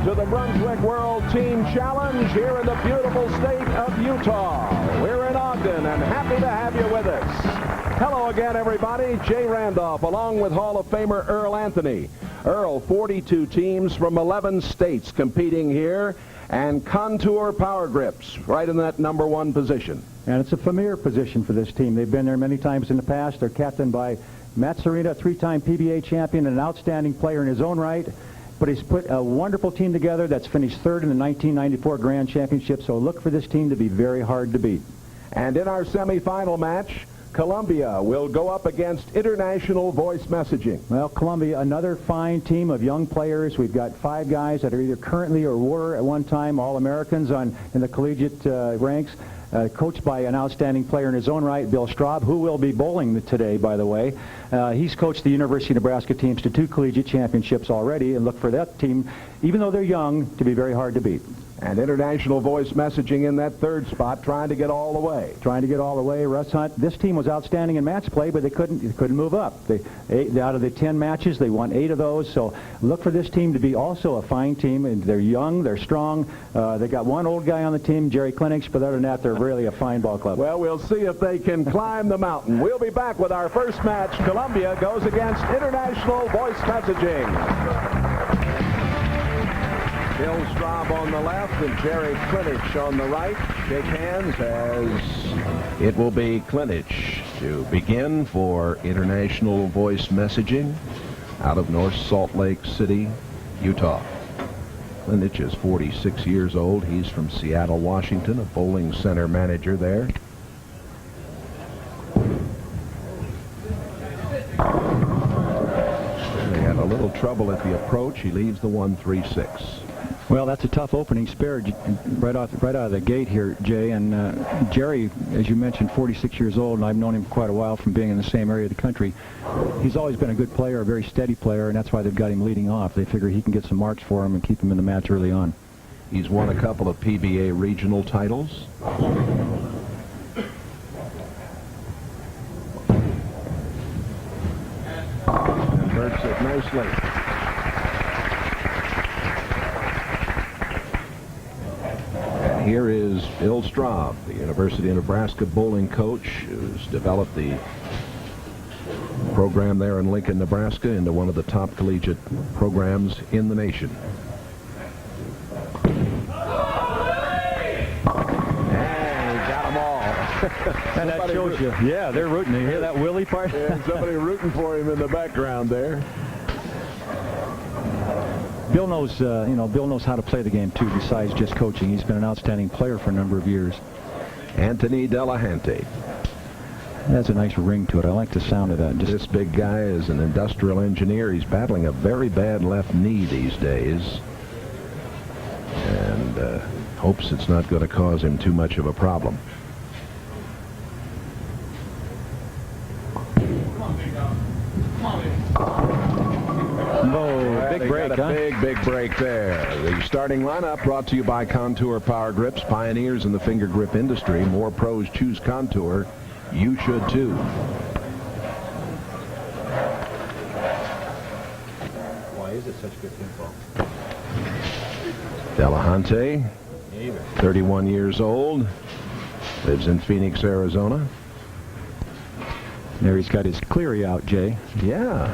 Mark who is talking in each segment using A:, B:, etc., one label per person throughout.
A: to the Brunswick World Team Challenge here in the beautiful state of Utah. We're in Ogden and happy to have you with us. Hello again, everybody. Jay Randolph along with Hall of Famer Earl Anthony. Earl, 42 teams from 11 states competing here, and Contour Power Grips right in that #1 position.
B: And it's a familiar position for this team. They've been there many times in the past. They're captained by Matt Serena, 3-time PBA champion and an outstanding player in his own right. But he's put a wonderful team together that's finished third in the 1994 Grand Championship, so look for this team to be very hard to beat.
A: And in our semifinal match, Columbia will go up against International Voice Messaging.
B: Well, Columbia, another fine team of young players. We've got 5 guys that are either currently or were at one time All-Americans in the collegiate ranks. Coached by an outstanding player in his own right, Bill Straub, who will be bowling today, by the way. He's coached the University of Nebraska teams to 2 collegiate championships already, and look for that team, even though they're young, to be very hard to beat.
A: And International Voice Messaging in that 3rd spot, trying to get all the way.
B: Trying to get all the way. Russ Hunt, this team was outstanding in match play, but they couldn't move up. Out of the 10 matches, they won 8 of those, so look for this team to be also a fine team. And they're young, they're strong. They got one old guy on the team, Jerry Klinich, but other than that, they're really a fine ball club.
A: Well, we'll see if they can climb the mountain. We'll be back with our first match. Columbia goes against International Voice Messaging. Bill Straub on the left and Jerry Klinich on the right. Shake hands as it will be Klinich to begin for International Voice Messaging out of North Salt Lake City, Utah. Klinich is 46 years old. He's from Seattle, Washington, a bowling center manager there. They had a little trouble at the approach. He leaves the 1-3-6.
B: Well, that's a tough opening spare right out of the gate here, Jay. And Jerry, as you mentioned, 46 years old, and I've known him for quite a while from being in the same area of the country. He's always been a good player, a very steady player, and that's why they've got him leading off. They figure he can get some marks for him and keep him in the match early on.
A: He's won a couple of PBA regional titles. Converts it nicely. Here is Bill Straub, the University of Nebraska bowling coach, who's developed the program there in Lincoln, Nebraska into one of the top collegiate programs in the nation. And he got them all.
B: And that shows you. Yeah, they're rooting. You hear that Willie part?
A: Yeah, somebody rooting for him in the background there.
B: Bill knows, Bill knows how to play the game, too, besides just coaching. He's been an outstanding player for a number of years.
A: Anthony Delahunty.
B: That's a nice ring to it. I like the sound of that.
A: This big guy is an industrial engineer. He's battling a very bad left knee these days. And hopes it's not going to cause him too much of a problem.
B: Big break,
A: huh? Big break there. The starting lineup brought to you by Contour Power Grips, pioneers in the finger grip industry. More pros choose Contour. You should too.
B: Why is it such good pinball?
A: Delahunty, 31 years old, lives in Phoenix, Arizona.
B: There he's got his Cleary out, Jay.
A: Yeah.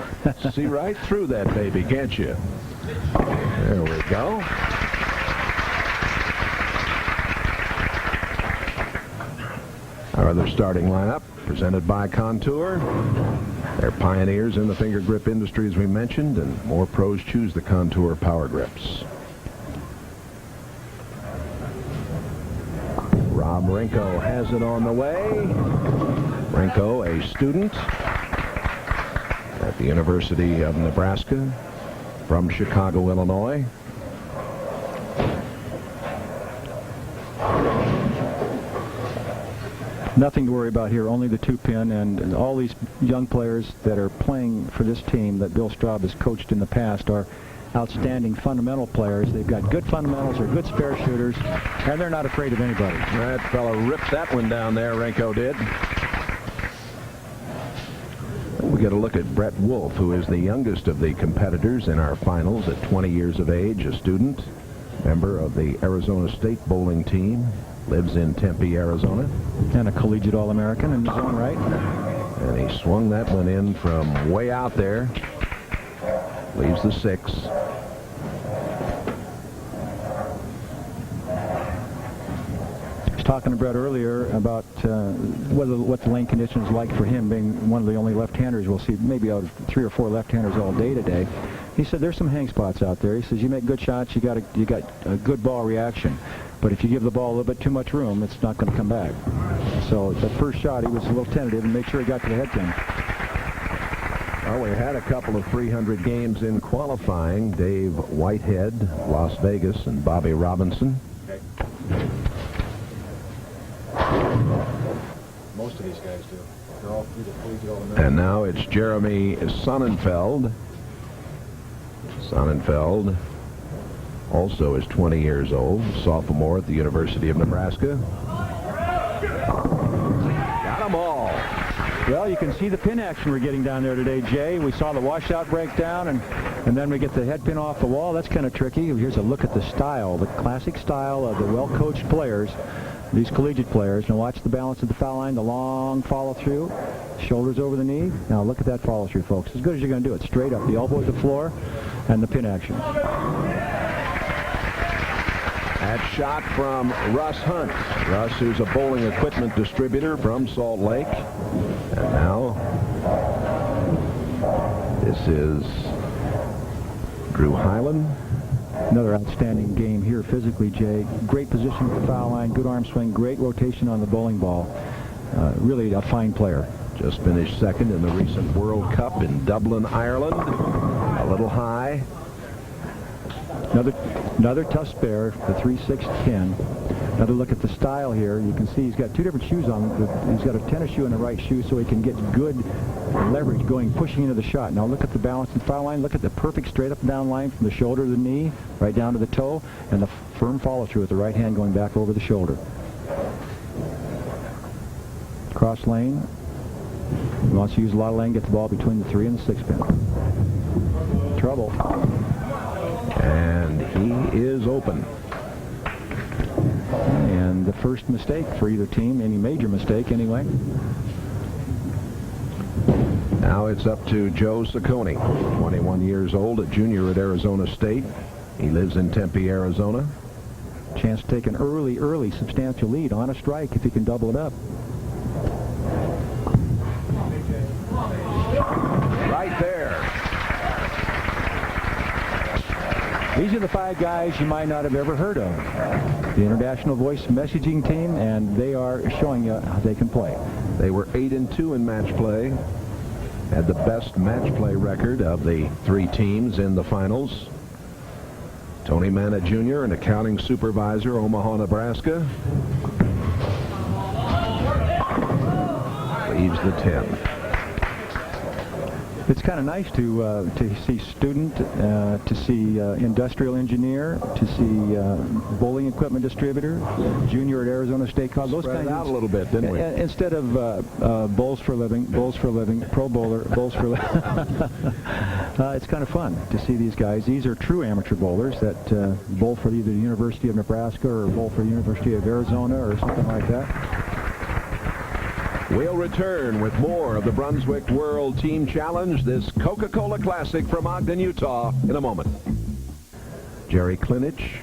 A: See right through that baby, can't you? There we go. Our other starting lineup, presented by Contour. They're pioneers in the finger grip industry, as we mentioned, and more pros choose the Contour Power Grips. Rob Rinko has it on the way. Rinko, a student at the University of Nebraska from Chicago, Illinois.
B: Nothing to worry about here, only the 2-pin, and all these young players that are playing for this team that Bill Straub has coached in the past are outstanding fundamental players. They've got good fundamentals, they're good spare shooters, and they're not afraid of anybody.
A: That fellow ripped that one down there, Rinko did. We get a look at Brett Wolf, who is the youngest of the competitors in our finals at 20 years of age, a student. member of the Arizona State bowling team, lives in Tempe, Arizona.
B: And a collegiate All-American in his own right.
A: And he swung that one in from way out there. Leaves the 6.
B: I was talking to Brett earlier about what the lane condition is like for him, being one of the only left-handers we'll see, maybe out of 3 or 4 left-handers all day today. He said there's some hang spots out there. He says you make good shots, you got a good ball reaction. But if you give the ball a little bit too much room, it's not going to come back. So the first shot, he was a little tentative and made sure he got to the head pin.
A: Well, we had a couple of 300 games in qualifying. Dave Whitehead, Las Vegas, and Bobby Robinson.
B: Most of these guys do. They're all through the collegiate All-American.
A: And now it's Jeremy Sonnenfeld. Sonnenfeld also is 20 years old, sophomore at the University of Nebraska. Got them all.
B: Well, you can see the pin action we're getting down there today, Jay. We saw the washout break down, and then we get the head pin off the wall. That's kind of tricky. Here's a look at the style, the classic style of the well-coached players, these collegiate players. Now watch the balance at the foul line, the long follow-through, shoulders over the knee. Now look at that follow-through, folks. As good as you're going to do it. Straight up, the elbow at the floor, and the pin action.
A: That shot from Russ Hunt. Russ, who's a bowling equipment distributor from Salt Lake. And now, this is Drew Hyland.
B: Another outstanding game here physically, Jay. Great position at the foul line, good arm swing, great rotation on the bowling ball. Really a fine player.
A: Just finished second in the recent World Cup in Dublin, Ireland. A little high.
B: Another tough spare, the 3/6 Another look at the style here. You can see he's got 2 different shoes on. He's got a tennis shoe and a right shoe, so he can get good leverage pushing into the shot. Now look at the balance and foul line. Look at the perfect straight up and down line from the shoulder to the knee, right down to the toe, and the firm follow through with the right hand going back over the shoulder. Cross lane. He wants to use a lot of lane, get the ball between the 3 and the 6 pin. Trouble.
A: And he is open.
B: And the first mistake for either team, any major mistake anyway.
A: Now it's up to Joe Ciccone, 21 years old, a junior at Arizona State. He lives in Tempe, Arizona.
B: Chance to take an early substantial lead on a strike if he can double it up.
A: Right there.
B: These are the 5 guys you might not have ever heard of. The International Voice Messaging Team, and they are showing you how they can play.
A: They were 8-2 in match play. Had the best match play record of the 3 teams in the finals. Tony Manna Jr., an accounting supervisor, Omaha, Nebraska. Leaves the 10.
B: It's kind of nice to see student, to see industrial engineer, to see bowling equipment distributor, junior at Arizona State College. Those
A: Spread
B: kinds
A: it out a little bit, didn't we?
B: Instead of bowls for a living, pro bowler, bowls for a living. It's kind of fun to see these guys. These are true amateur bowlers that bowl for either the University of Nebraska or bowl for the University of Arizona or something like that.
A: We'll return with more of the Brunswick World Team Challenge, this Coca-Cola Classic from Ogden, Utah, in a moment. Jerry Klinich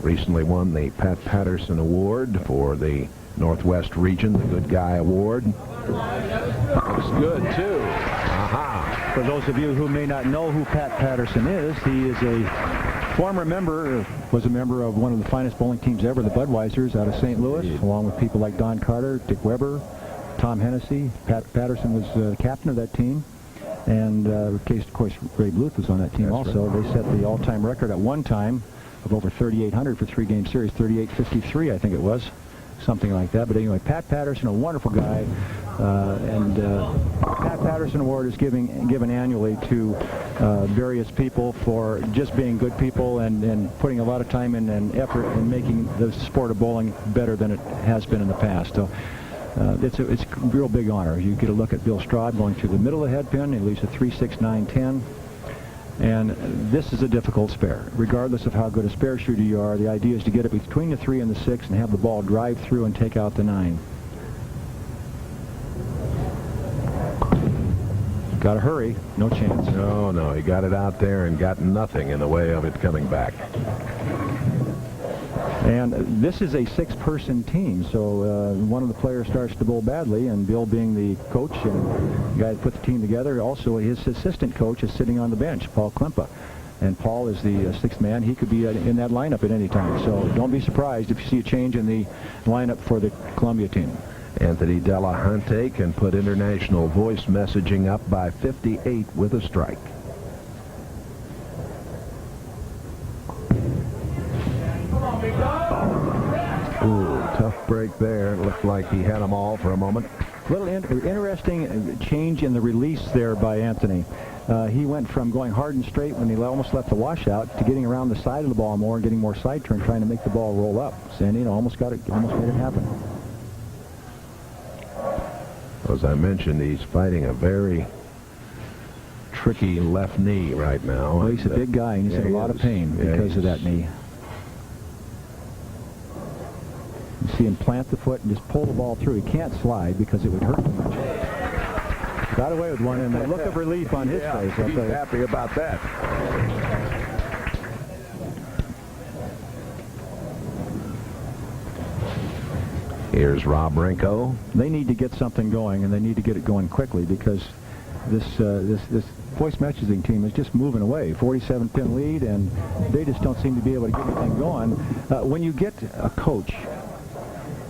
A: recently won the Pat Patterson Award for the Northwest Region, the Good Guy Award. Looks good, too. Aha.
B: For those of you who may not know who Pat Patterson is, he is a former member, was a member of one of the finest bowling teams ever, the Budweisers out of St. Louis, along with people like Don Carter, Dick Weber, Tom Hennessy. Pat Patterson was the captain of that team, and of course Ray Bluth was on that team also. Right. They set the all-time record at one time of over 3,800 for 3-game series, 38.53 I think it was, something like that. But anyway, Pat Patterson, a wonderful guy, and Pat Patterson Award is given annually to various people for just being good people and putting a lot of time and effort in making the sport of bowling better than it has been in the past. So it's a real big honor. You get a look at Bill Straub going through the middle of the head pin. He leaves a 3-6-9-10. And this is a difficult spare. Regardless of how good a spare shooter you are, the idea is to get it between the 3 and the 6 and have the ball drive through and take out the 9. Got to hurry. No chance.
A: No, he got it out there and got nothing in the way of it coming back.
B: And this is a 6-person team, so one of the players starts to bowl badly, and Bill, being the coach and the guy that put the team together, also his assistant coach is sitting on the bench, Paul Klempa. And Paul is the 6th man. He could be in that lineup at any time, so don't be surprised if you see a change in the lineup for the Columbia team.
A: Anthony Delahunty can put international voice messaging up by 58 with a strike. Ooh, tough break there. It looked like he had them all for a moment.
B: Little interesting change in the release there by Anthony. He went from going hard and straight when he almost left the washout to getting around the side of the ball more and getting more side turn, trying to make the ball roll up. Sandino almost made it happen.
A: As I mentioned, he's fighting a very tricky left knee right now.
B: Well, he's a big guy, and he's in a lot of pain because of that knee. You see him plant the foot and just pull the ball through. He can't slide because it would hurt too much. Got away with one, and the look of relief on his face.
A: He's happy about that. Here's Rob Rinko.
B: They need to get something going, and they need to get it going quickly, because this voice messaging team is just moving away. 47-pin lead, and they just don't seem to be able to get anything going. When you get a coach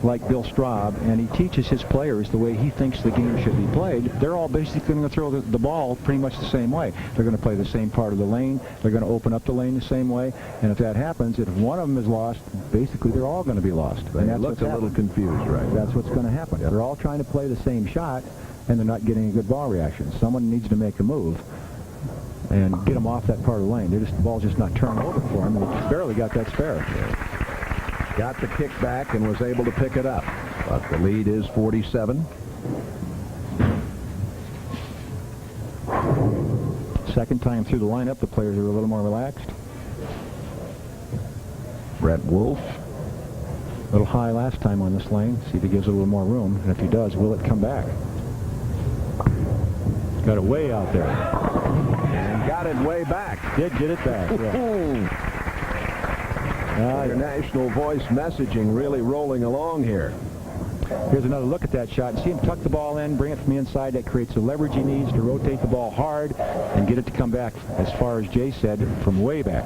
B: like Bill Straub, and he teaches his players the way he thinks the game should be played, they're all basically going to throw the ball pretty much the same way. They're going to play the same part of the lane. They're going to open up the lane the same way. And if that happens, if one of them is lost, basically they're all going to be lost.
A: They look a little confused, right?
B: That's what's going to happen. Yep. They're all trying to play the same shot, and they're not getting a good ball reaction. Someone needs to make a move and get them off that part of the lane. The ball's just not turning over for them, and he barely got that spare.
A: Got the kick back and was able to pick it up. But the lead is 47.
B: Second time through the lineup, the players are a little more relaxed.
A: Brett Wolf.
B: A little high last time on this lane. See if he gives it a little more room. And if he does, will it come back? Got it way out there.
A: And got it way back.
B: Did get it back. Yeah.
A: International voice messaging really rolling along here.
B: Here's another look at that shot. See him tuck the ball in, bring it from the inside. That creates the leverage he needs to rotate the ball hard and get it to come back, as far as Jay said, from way back.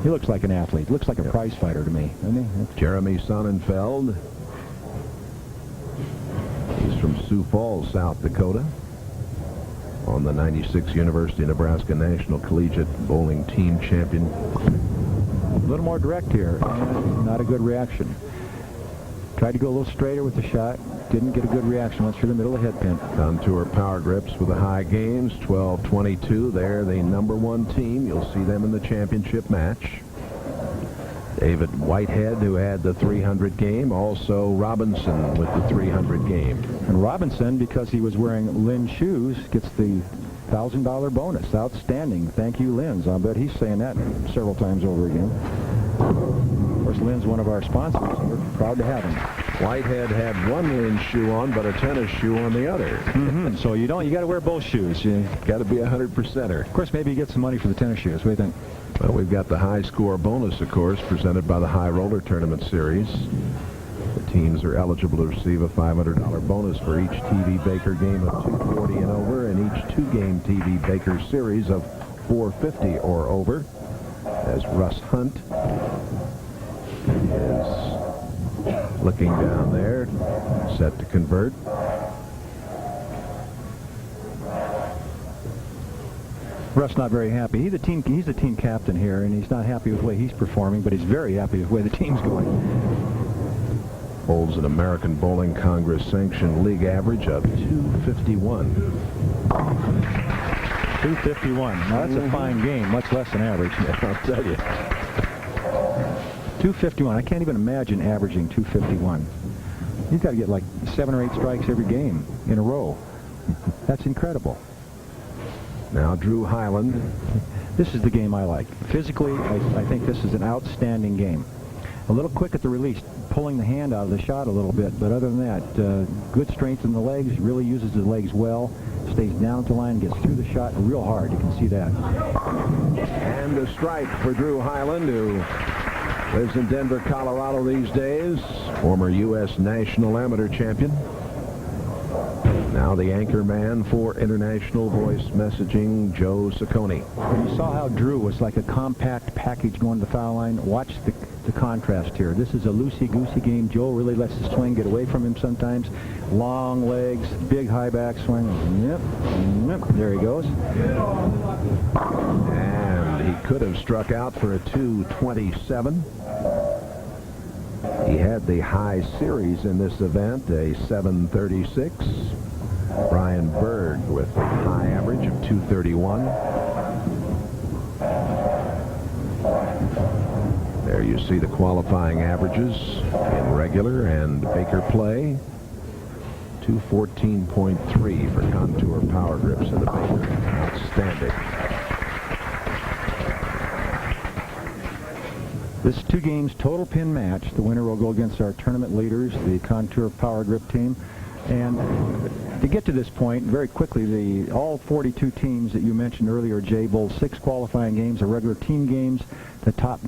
B: He looks like an athlete. Looks like a prize fighter to me, doesn't he?
A: Jeremy Sonnenfeld. He's from Sioux Falls, South Dakota. On the 96 University of Nebraska National Collegiate Bowling Team Champion.
B: A little more direct here, and not a good reaction. Tried to go a little straighter with the shot. Didn't get a good reaction. Went through the middle of the head pin.
A: Contour power grips with the high games. 12-22. They're the #1 team. You'll see them in the championship match. David Whitehead, who had the 300 game. Also Robinson with the 300 game.
B: And Robinson, because he was wearing Lynn shoes, gets the $1,000 bonus. Outstanding. Thank you, Lynn's. I bet he's saying that several times over again. Of course, Lynn's one of our sponsors, and we're proud to have him.
A: Whitehead had one Lynn shoe on, but a tennis shoe on the other.
B: So you got to wear both shoes. You
A: got to be 100%er.
B: Of course, maybe you get some money for the tennis shoes. What do you think?
A: Well, we've got the high score bonus, of course, presented by the High Roller Tournament Series. The teams are eligible to receive a $500 bonus for each TV Baker game of 240 and over, and each 2-game TV Baker series of 450 or over. As Russ Hunt is looking down there, set to convert.
B: Russ not very happy. He's the team captain here, and he's not happy with the way he's performing, but he's very happy with the way the team's going.
A: Holds an American Bowling Congress sanctioned league average of 251.
B: 251. Now that's a fine game, much less than average.
A: I'll tell you.
B: 251. I can't even imagine averaging 251. You've got to get like 7 or 8 strikes every game in a row. That's incredible.
A: Now Drew Highland.
B: This is the game I like. Physically, I think this is an outstanding game. A little quick at the release, pulling the hand out of the shot a little bit, but other than that, good strength in the legs, really uses his legs well, stays down at the line, gets through the shot real hard. You can see that.
A: And a strike for Drew Highland, who lives in Denver, Colorado these days, former U.S. national amateur champion. Now the anchor man for international voice messaging, Joe Ciccone.
B: You saw how Drew was like a compact package going to the foul line. Watch the contrast here. This is a loosey-goosey game. Joe really lets the swing get away from him sometimes. Long legs, big high back swing. Yep, yep. There he goes.
A: And he could have struck out for a 227. He had the high series in this event, a 736. Brian Berg with a high average of 231. There you see the qualifying averages in regular and Baker play. 214.3 for contour power grips in the Baker. Outstanding.
B: This 2 games total pin match. The winner will go against our tournament leaders, the Contour Power Grip team. And to get to this point, very quickly, all 42 teams that you mentioned earlier, Jay, bowled 6 qualifying games, are regular team games. The top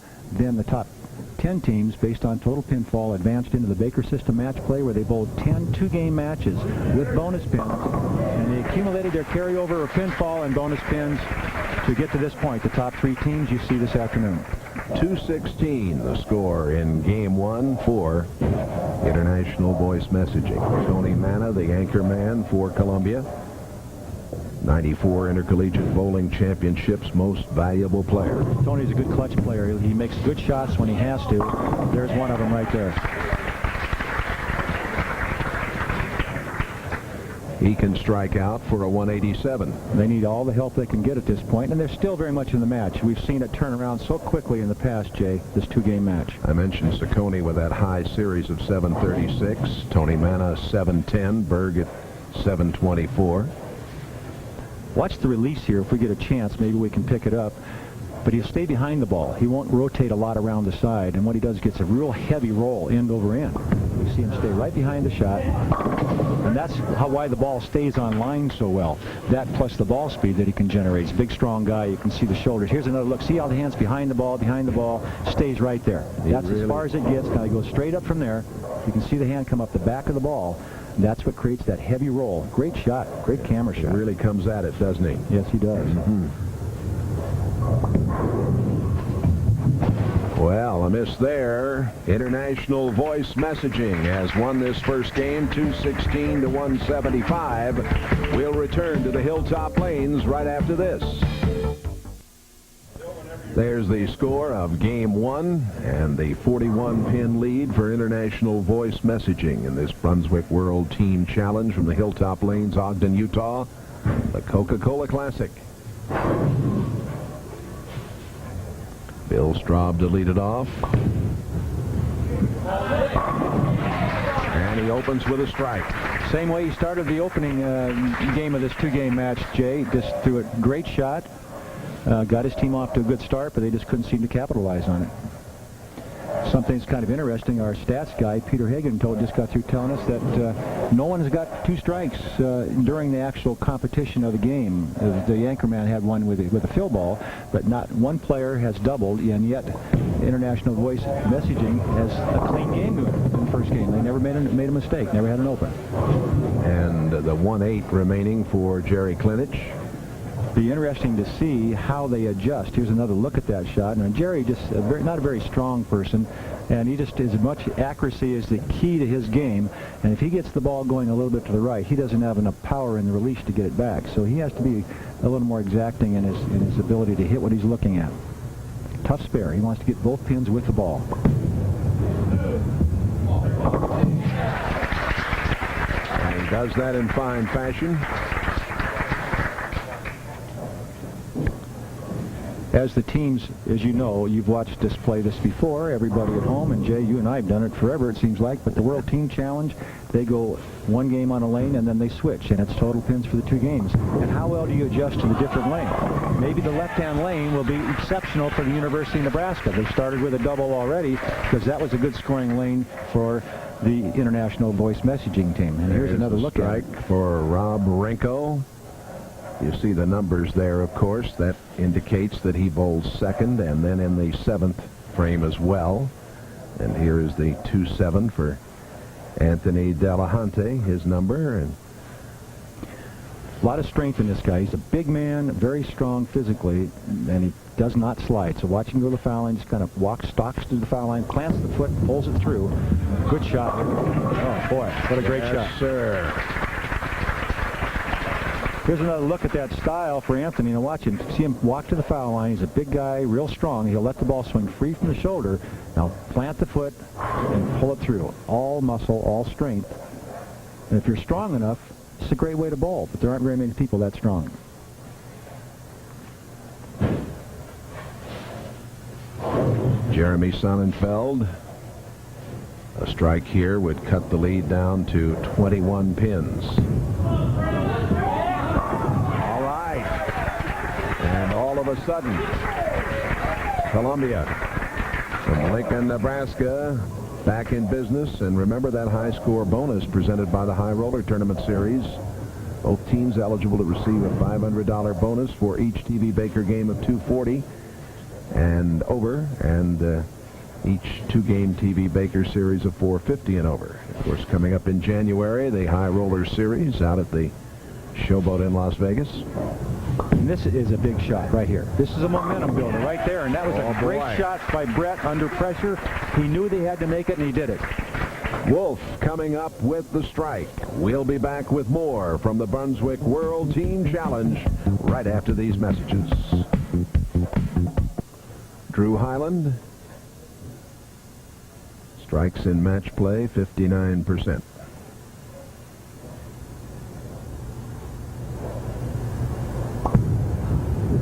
B: 10 teams, based on total pinfall, advanced into the Baker system match play, where they bowled 10 two-game matches with bonus pins. And they accumulated their carryover of pinfall and bonus pins to get to this point. The top 3 teams you see this afternoon.
A: 216 the score in game 1 for international voice messaging. Tony Manna, the anchor man for Columbia. 94 intercollegiate bowling championships, most valuable player.
B: Tony's a good clutch player. He makes good shots when he has to. There's one of them right there.
A: He can strike out for a 187.
B: They need all the help they can get at this point, and they're still very much in the match. We've seen it turn around so quickly in the past, Jay, this 2-game match.
A: I mentioned Ciccone with that high series of 736. Tony Manna 710. Berg at 724.
B: Watch the release here. If we get a chance, maybe we can pick it up. But he'll stay behind the ball. He won't rotate a lot around the side, and what he does gets a real heavy roll end over end. You see him stay right behind the shot, and that's why the ball stays on line so well. That plus the ball speed that he can generate. He's a big, strong guy. You can see the shoulders. Here's another look. See how the hand's behind the ball, stays right there. That's as far as it gets. Now he goes straight up from there. You can see the hand come up the back of the ball. That's what creates that heavy roll. Great shot. Great camera shot.
A: He really comes at it, doesn't he?
B: Yes, he does.
A: Well, a miss there. International voice messaging has won this first game, 216 to 175. We'll return to the Hilltop Lanes right after this. There's the score of game 1 and the 41-pin lead for international voice messaging in this Brunswick World Team Challenge from the Hilltop Lanes, Ogden, Utah, the Coca-Cola Classic. Bill Straub to lead it off. And he opens with a strike.
B: Same way he started the opening game of this 2-game match, Jay. Just threw a great shot. Got his team off to a good start, but they just couldn't seem to capitalize on it. Something's kind of interesting. Our stats guy, Peter Hagen, just got through telling us that no one has got 2 strikes during the actual competition of the game. The anchorman had one with a fill ball, but not one player has doubled, and yet international voice messaging has a clean game in the first game. They never made a mistake, never had an open.
A: And the 1-8 remaining for Jerry Klinich.
B: Be interesting to see how they adjust. Here's another look at that shot. Now, Jerry just not a very strong person, and he just as much accuracy is the key to his game. And if he gets the ball going a little bit to the right, he doesn't have enough power in the release to get it back. So he has to be a little more exacting in his ability to hit what he's looking at. Tough spare. He wants to get both pins with the ball.
A: And he does that in fine fashion.
B: As the teams, as you know, you've watched us play this before, everybody at home, and Jay, you and I have done it forever, it seems like, but the World Team Challenge, they go one game on a lane, and then they switch, and it's total pins for the 2 games. And how well do you adjust to the different lane? Maybe the left-hand lane will be exceptional for the University of Nebraska. They started with a double already because that was a good scoring lane for the International Voice Messaging team. And here's another look at it.
A: Strike for Rob Renko. You see the numbers there, of course. That indicates that he bowls second, and then in the 7th frame as well. And here is the 2-7 for Anthony Delahunty, his number. And
B: a lot of strength in this guy. He's a big man, very strong physically, and he does not slide. So watch him go to the foul line, just kind of stalks to the foul line, plants the foot, pulls it through. Good shot. Oh, boy, what a great shot.
A: Yes, sir.
B: Here's another look at that style for Anthony. Now watch him. See him walk to the foul line. He's a big guy, real strong. He'll let the ball swing free from the shoulder. Now plant the foot and pull it through. All muscle, all strength. And if you're strong enough, it's a great way to bowl, but there aren't very many people that strong.
A: Jeremy Sonnenfeld. A strike here would cut the lead down to 21 pins. All of a sudden, Columbia from Lincoln, Nebraska, back in business. And remember that high score bonus presented by the High Roller Tournament Series. Both teams eligible to receive a $500 bonus for each TV Baker game of 240 and over, and each 2-game TV Baker series of 450 and over. Of course, coming up in January, the High Roller Series out at the Showboat in Las Vegas.
B: And this is a big shot right here. This is a momentum builder right there, and that was a great shot by Brett under pressure. He knew they had to make it, and he did it.
A: Wolf coming up with the strike. We'll be back with more from the Brunswick World Team Challenge right after these messages. Drew Highland strikes in match play 59%.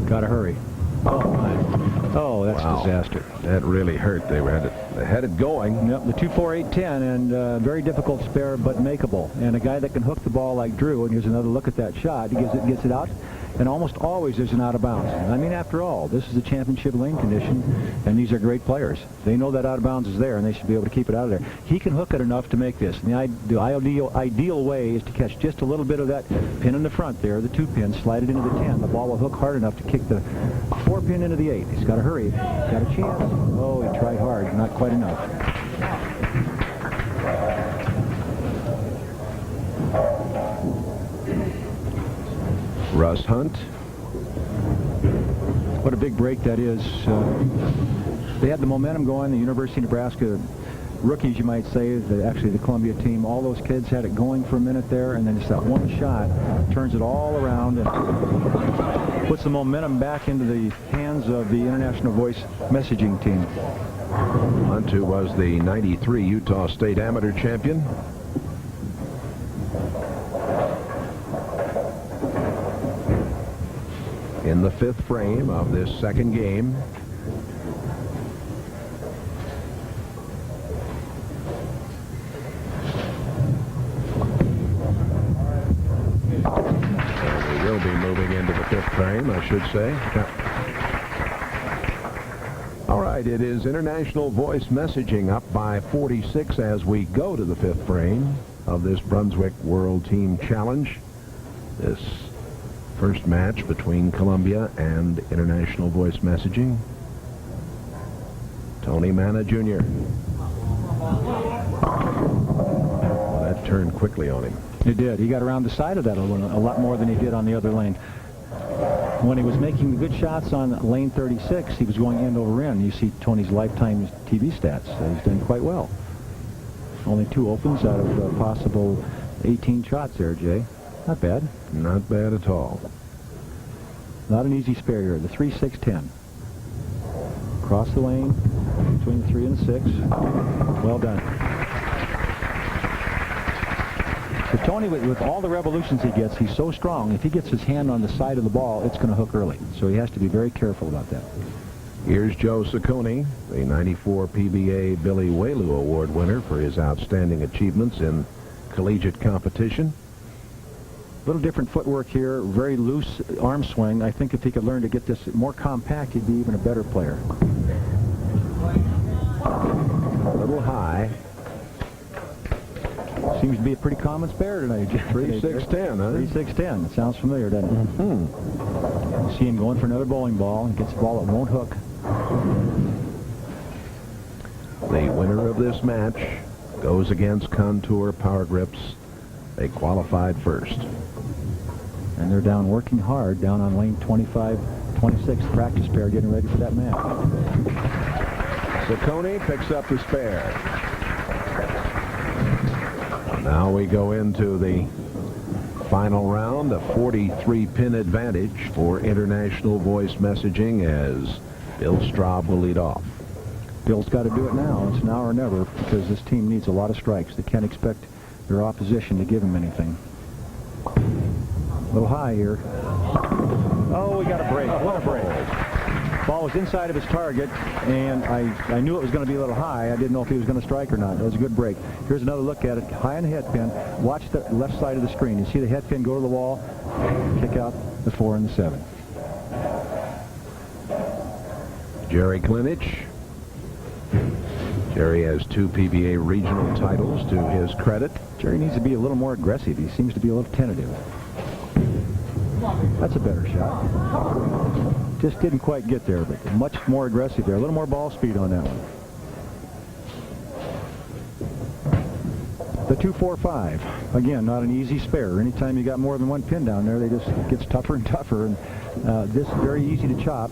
B: Gotta hurry. Oh, my. Oh, that's a disaster.
A: That really hurt. They had it going.
B: Yep, the 2-4-8-10, and very difficult spare, but makeable. And a guy that can hook the ball like Drew, and here's another look at that shot. He gets it out, and almost always there's an out of bounds. I mean, after all, this is a championship lane condition, and these are great players. They know that out of bounds is there, and they should be able to keep it out of there. He can hook it enough to make this. And the ideal way is to catch just a little bit of that pin in the front there, the 2-pin, slide it into the 10. The ball will hook hard enough to kick the 4-pin into the 8. He's got to hurry. Got a chance. Oh, he tried hard. Not quite enough.
A: Russ Hunt.
B: What a big break that is. They had the momentum going. The University of Nebraska rookies, you might say, actually the Columbia team, all those kids had it going for a minute there, and then just that one shot turns it all around and puts the momentum back into the hands of the International Voice Messaging team.
A: Hunt, who was the '93 Utah State Amateur Champion. In the 5th frame of this second game. We will be moving into the 5th frame, I should say. All right, it is International Voice Messaging up by 46 as we go to the 5th frame of this Brunswick World Team Challenge. This first match between Columbia and International Voice Messaging. Tony Manna Jr. Well, that turned quickly on him.
B: It did. He got around the side of that a lot more than he did on the other lane. When he was making good shots on lane 36, he was going end over end. You see Tony's lifetime TV stats. He's done quite well. Only 2 opens out of possible 18 shots there, Jay. Not bad.
A: Not bad at all.
B: Not an easy spare here. The 3-6-10. Across the lane, between the 3 and the 6. Well done. So Tony, with all the revolutions he gets, he's so strong. If he gets his hand on the side of the ball, it's going to hook early. So he has to be very careful about that.
A: Here's Joe Ciccone, the '94 PBA Billy Whaley Award winner for his outstanding achievements in collegiate competition.
B: A little different footwork here, very loose arm swing. I think if he could learn to get this more compact, he'd be even a better player.
A: A little high.
B: Seems to be a pretty common spare tonight.
A: 3-6-10, huh?
B: 3-6-10. It sounds familiar, doesn't it?
A: Mm-hmm.
B: See him going for another bowling ball and gets a ball that won't hook.
A: The winner of this match goes against Contour Power Grips. They qualified first.
B: And they're down working hard, down on lane 25-26, practice pair, getting ready for that match.
A: Saccone picks up the spare. Now we go into the final round, a 43-pin advantage for International Voice Messaging as Bill Straub will lead off.
B: Bill's got to do it now. It's now or never, because this team needs a lot of strikes. They can't expect their opposition to give them anything. A little high here. Oh, we got a break. What a break. Ball was inside of his target, and I knew it was going to be a little high. I didn't know if he was going to strike or not. It was a good break. Here's another look at it. High on the head pin. Watch the left side of the screen. You see the head pin go to the wall, kick out the 4 and the 7.
A: Jerry Klinich. Jerry has 2 PBA regional titles to his credit.
B: Jerry needs to be a little more aggressive. He seems to be a little tentative. That's a better shot. Just didn't quite get there, but much more aggressive there. A little more ball speed on that one. The 2-4-5. Again, not an easy spare. Anytime you got more than one pin down there, it gets tougher and tougher. And this is very easy to chop.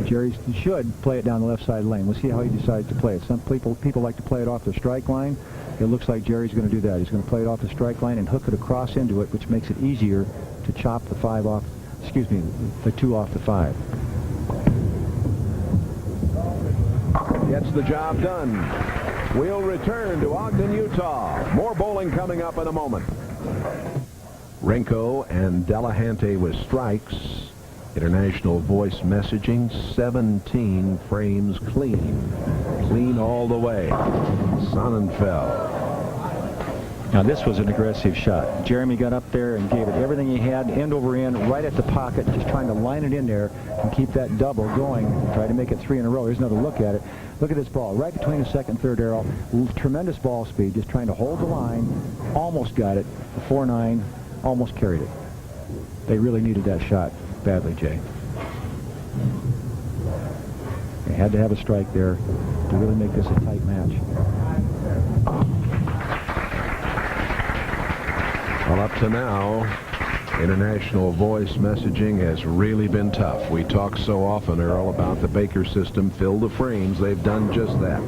B: Jerry should play it down the left side lane. We'll see how he decides to play it. Some people like to play it off the strike line. It looks like Jerry's going to do that. He's going to play it off the strike line and hook it across into it, which makes it easier to chop the 5 off, excuse me, the 2 off the 5.
A: Gets the job done. We'll return to Ogden, Utah. More bowling coming up in a moment. Rinko and Delahante with strikes. International Voice Messaging, 17 frames clean. Clean all the way. Sonnenfeld.
B: Now this was an aggressive shot. Jeremy got up there and gave it everything he had, end over end, right at the pocket, just trying to line it in there and keep that double going. Try to make it 3 in a row. Here's another look at it. Look at this ball, right between the second and third arrow. Tremendous ball speed, just trying to hold the line. Almost got it. The 4-9 almost carried it. They really needed that shot badly, Jay. They had to have a strike there to really make this a tight match.
A: Well, up to now, International Voice Messaging has really been tough. We talk so often, Earl, about the Baker system. Fill the frames. They've done just that.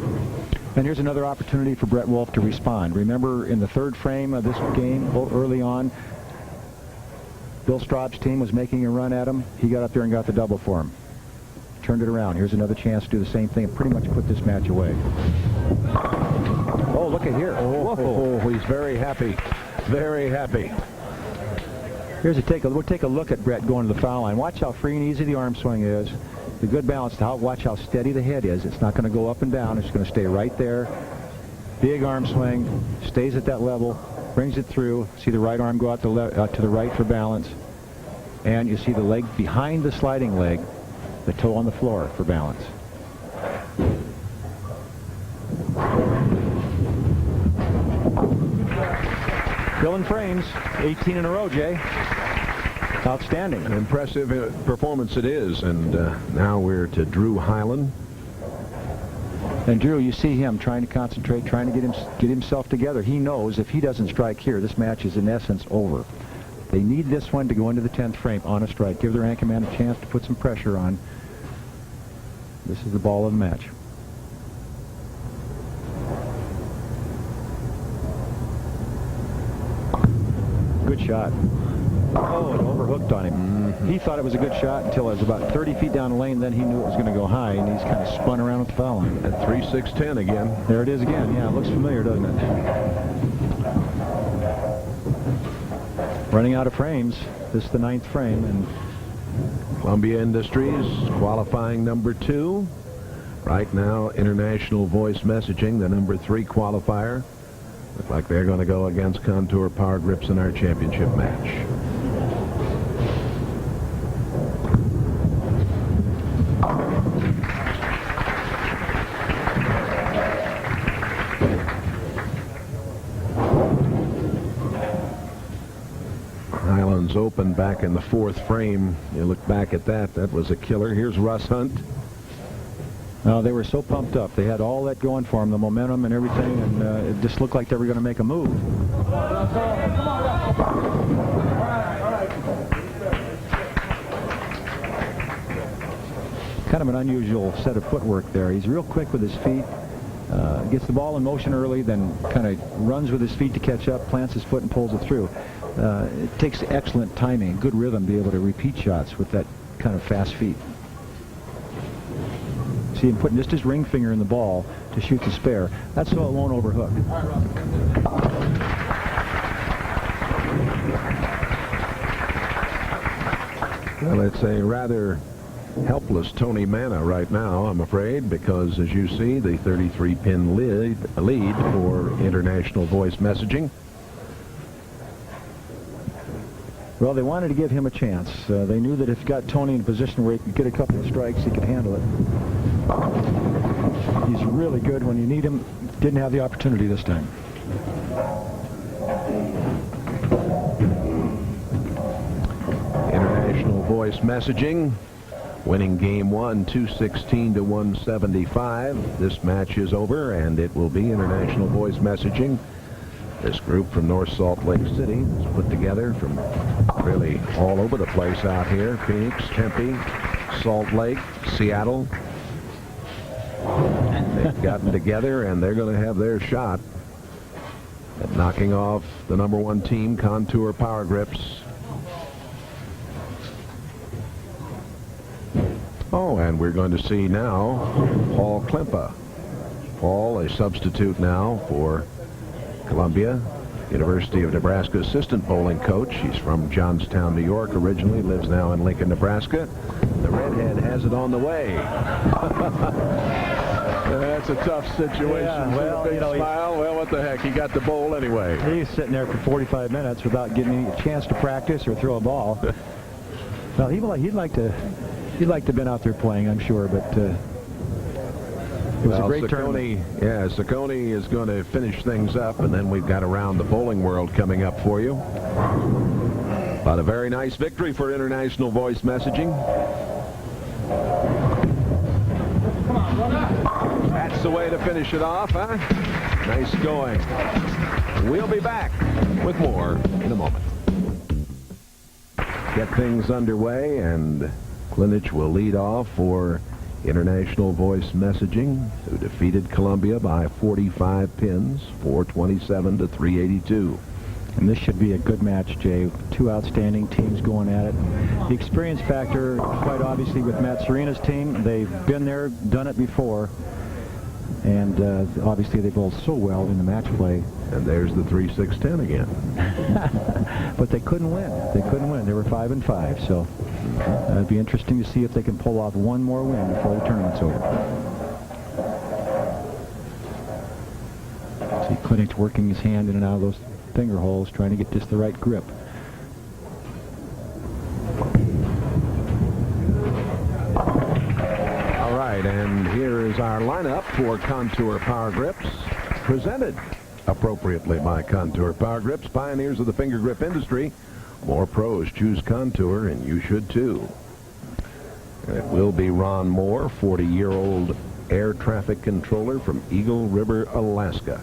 B: And here's another opportunity for Brett Wolf to respond. Remember, in the 3rd frame of this game, early on, Bill Straub's team was making a run at him. He got up there and got the double for him. Turned it around. Here's another chance to do the same thing and pretty much put this match away. Oh, look at here.
A: Oh, he's very happy. Very happy.
B: We'll take a look at Brett going to the foul line. Watch how free and easy the arm swing is. The good balance. Watch how steady the head is. It's not going to go up and down. It's going to stay right there. Big arm swing. Stays at that level. Brings it through. See the right arm go out to the right for balance. And you see the leg behind the sliding leg, the toe on the floor for balance. Filling frames, 18 in a row, Jay. Outstanding.
A: An impressive performance it is. And now we're to Drew Hyland.
B: And Drew, you see him trying to concentrate, trying to get himself together. He knows if he doesn't strike here, this match is in essence over. They need this one to go into the 10th frame on a strike. Give their anchor man a chance to put some pressure on. This is the ball of the match. Good shot. Oh, it overhooked on him. Mm-hmm. He thought it was a good shot until it was about 30 feet down the lane. Then he knew it was going to go high, and he's kind of spun around with the foul line.
A: At 3-6-10 again.
B: There it is again. Yeah, it looks familiar, doesn't it? Running out of frames. This is the 9th frame. And
A: Columbia Industries qualifying number 2. Right now, International Voice Messaging, the number 3 qualifier. Look like they're going to go against Contour Power Grips in our championship match. Highlands open back in the 4th frame. You look back at that. That was a killer. Here's Russ Hunt.
B: They were so pumped up. They had all that going for them, the momentum and everything, and it just looked like they were going to make a move. Kind of an unusual set of footwork there. He's real quick with his feet. Gets the ball in motion early, then kind of runs with his feet to catch up, plants his foot and pulls it through. It takes excellent timing, good rhythm to be able to repeat shots with that kind of fast feet. See him putting just his ring finger in the ball to shoot the spare. That's so it won't overhook.
A: Well, it's a rather helpless Tony Manna right now, I'm afraid, because as you see, the 33-pin lead for international voice messaging.
B: Well, they wanted to give him a chance. They knew that if you got Tony in a position where he could get a couple of strikes, he could handle it. He's really good when you need him. Didn't have the opportunity this time.
A: International voice messaging, winning game 1, 216 to 175. This match is over, and it will be international voice messaging. This group from North Salt Lake City is put together from really all over the place out here. Phoenix, Tempe, Salt Lake, Seattle. They've gotten together, and they're going to have their shot at knocking off the #1 team, Contour Power Grips. Oh, and we're going to see now Paul Klempa. Paul, a substitute now for Columbia, University of Nebraska assistant bowling coach. He's from Johnstown, New York originally, lives now in Lincoln, Nebraska. The redhead has it on the way. That's a tough situation.
B: Yeah, well,
A: big smile. Well, what the heck? He got the bowl anyway.
B: He's sitting there for 45 minutes without getting a chance to practice or throw a ball. Well, he'd like to have been out there playing, I'm sure, but it was a great tournament.
A: Yeah, Saccone is going to finish things up, and then we've got Around the Bowling World coming up for you. But a very nice victory for international voice messaging. That's the way to finish it off, huh? Nice going. We'll be back with more in a moment. Get things underway, and Klinich will lead off for international voice messaging, who defeated Columbia by 45 pins, 427 to 382.
B: And this should be a good match, Jay. Two outstanding teams going at it. The experience factor, quite obviously, with Matt Serena's team. They've been there, done it before. And obviously they bowled so well in the match play.
A: And there's the 3-6-10 again.
B: But they couldn't win. They couldn't win. They were 5-5. So it'd be interesting to see if they can pull off one more win before the tournament's over. See Klinich working his hand in and out of those finger holes, trying to get just the right grip.
A: All right, and here is our lineup for Contour Power Grips, presented appropriately by Contour Power Grips, pioneers of the finger grip industry. More pros choose Contour, and you should too. It will be Ron Moore, 40-year-old air traffic controller from Eagle River, Alaska,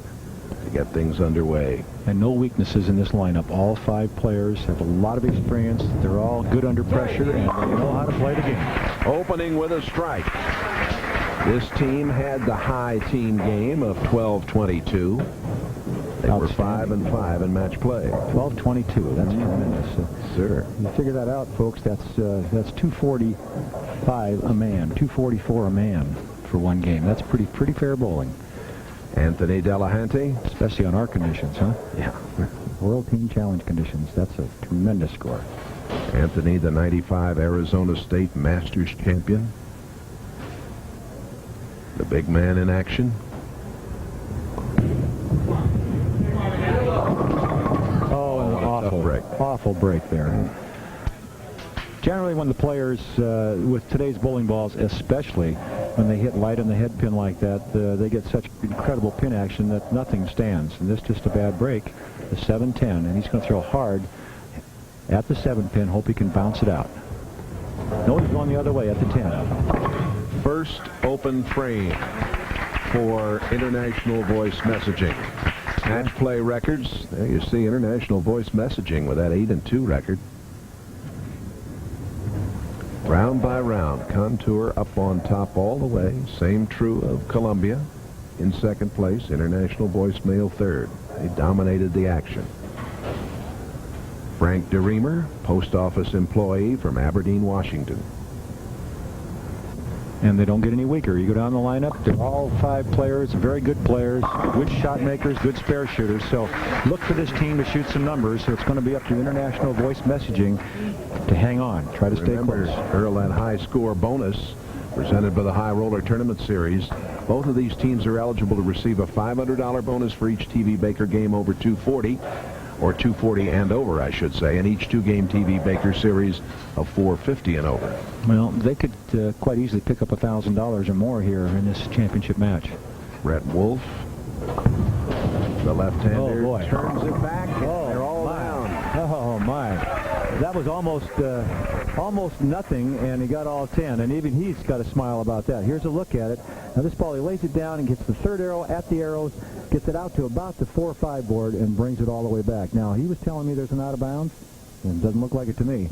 A: to get things underway.
B: And no weaknesses in this lineup. All 5 players have a lot of experience. They're all good under pressure, and they know how to play the game.
A: Opening with a strike. This team had the high team game of 12-22. They were 5-5 in match play.
B: 12-22. That's tremendous.
A: Sir.
B: You figure that out, folks. That's 245 a man, 244 a man for one game. That's pretty fair bowling.
A: Anthony Delahanty.
B: Especially on our conditions, huh?
A: Yeah.
B: World Team Challenge conditions. That's a tremendous score.
A: Anthony, the 95 Arizona State Masters champion. The big man in action.
B: awful break there. Generally, when the players, with today's bowling balls especially, when they hit light on the head pin like that, they get such incredible pin action that nothing stands. And this is just a bad break, the 7-10, and he's going to throw hard at the 7 pin, hope he can bounce it out. No, he's going the other way at the 10.
A: First open frame for International Voice Messaging. Match play records. There you see International Voice Messaging with that 8-2 record. Round by round, Contour up on top all the way. Same true of Columbia in second place. International Voicemail third. They dominated the action. Frank DeReamer, post office employee from Aberdeen, Washington.
B: And they don't get any weaker. You go down the lineup, they're all 5 players, very good players, good shot makers, good spare shooters. So look for this team to shoot some numbers. So it's going to be up to International Voice Messaging to hang on. Try to stay close.
A: Earl, that high score bonus presented by the High Roller Tournament Series. Both of these teams are eligible to receive a $500 bonus for each TV Baker game over 240. Or 240 and over, I should say, and each 2-game TV Baker Series of 450 and over.
B: Well, they could quite easily pick up $1,000 or more here in this championship match.
A: Brett Wolf, the left-hander, turns it back. They're all down.
B: Oh my! That was almost nothing, and he got all 10. And even he's got a smile about that. Here's a look at it. Now this ball, he lays it down and gets the third arrow at the arrows, gets it out to about the 4 or 5 board, and brings it all the way back. Now he was telling me there's an out of bounds, and it doesn't look like it to me.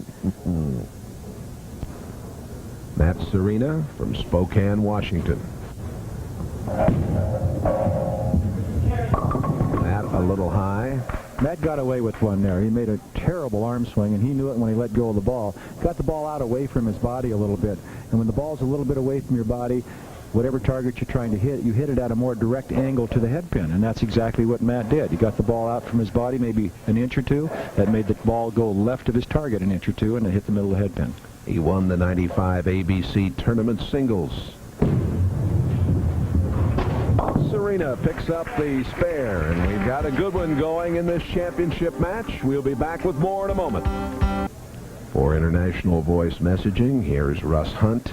A: Matt Serena from Spokane, Washington. Matt a little high.
B: Matt got away with one there. He made a terrible arm swing, and he knew it when he let go of the ball. Got the ball out away from his body a little bit. And when the ball's a little bit away from your body, whatever target you're trying to hit, you hit it at a more direct angle to the head pin. And that's exactly what Matt did. He got the ball out from his body maybe an inch or two. That made the ball go left of his target an inch or two, and it hit the middle of the head pin.
A: He won the 95 ABC Tournament Singles. Serena picks up the spare, and we've got a good one going in this championship match. We'll be back with more in a moment. For International Voice Messaging, here's Russ Hunt.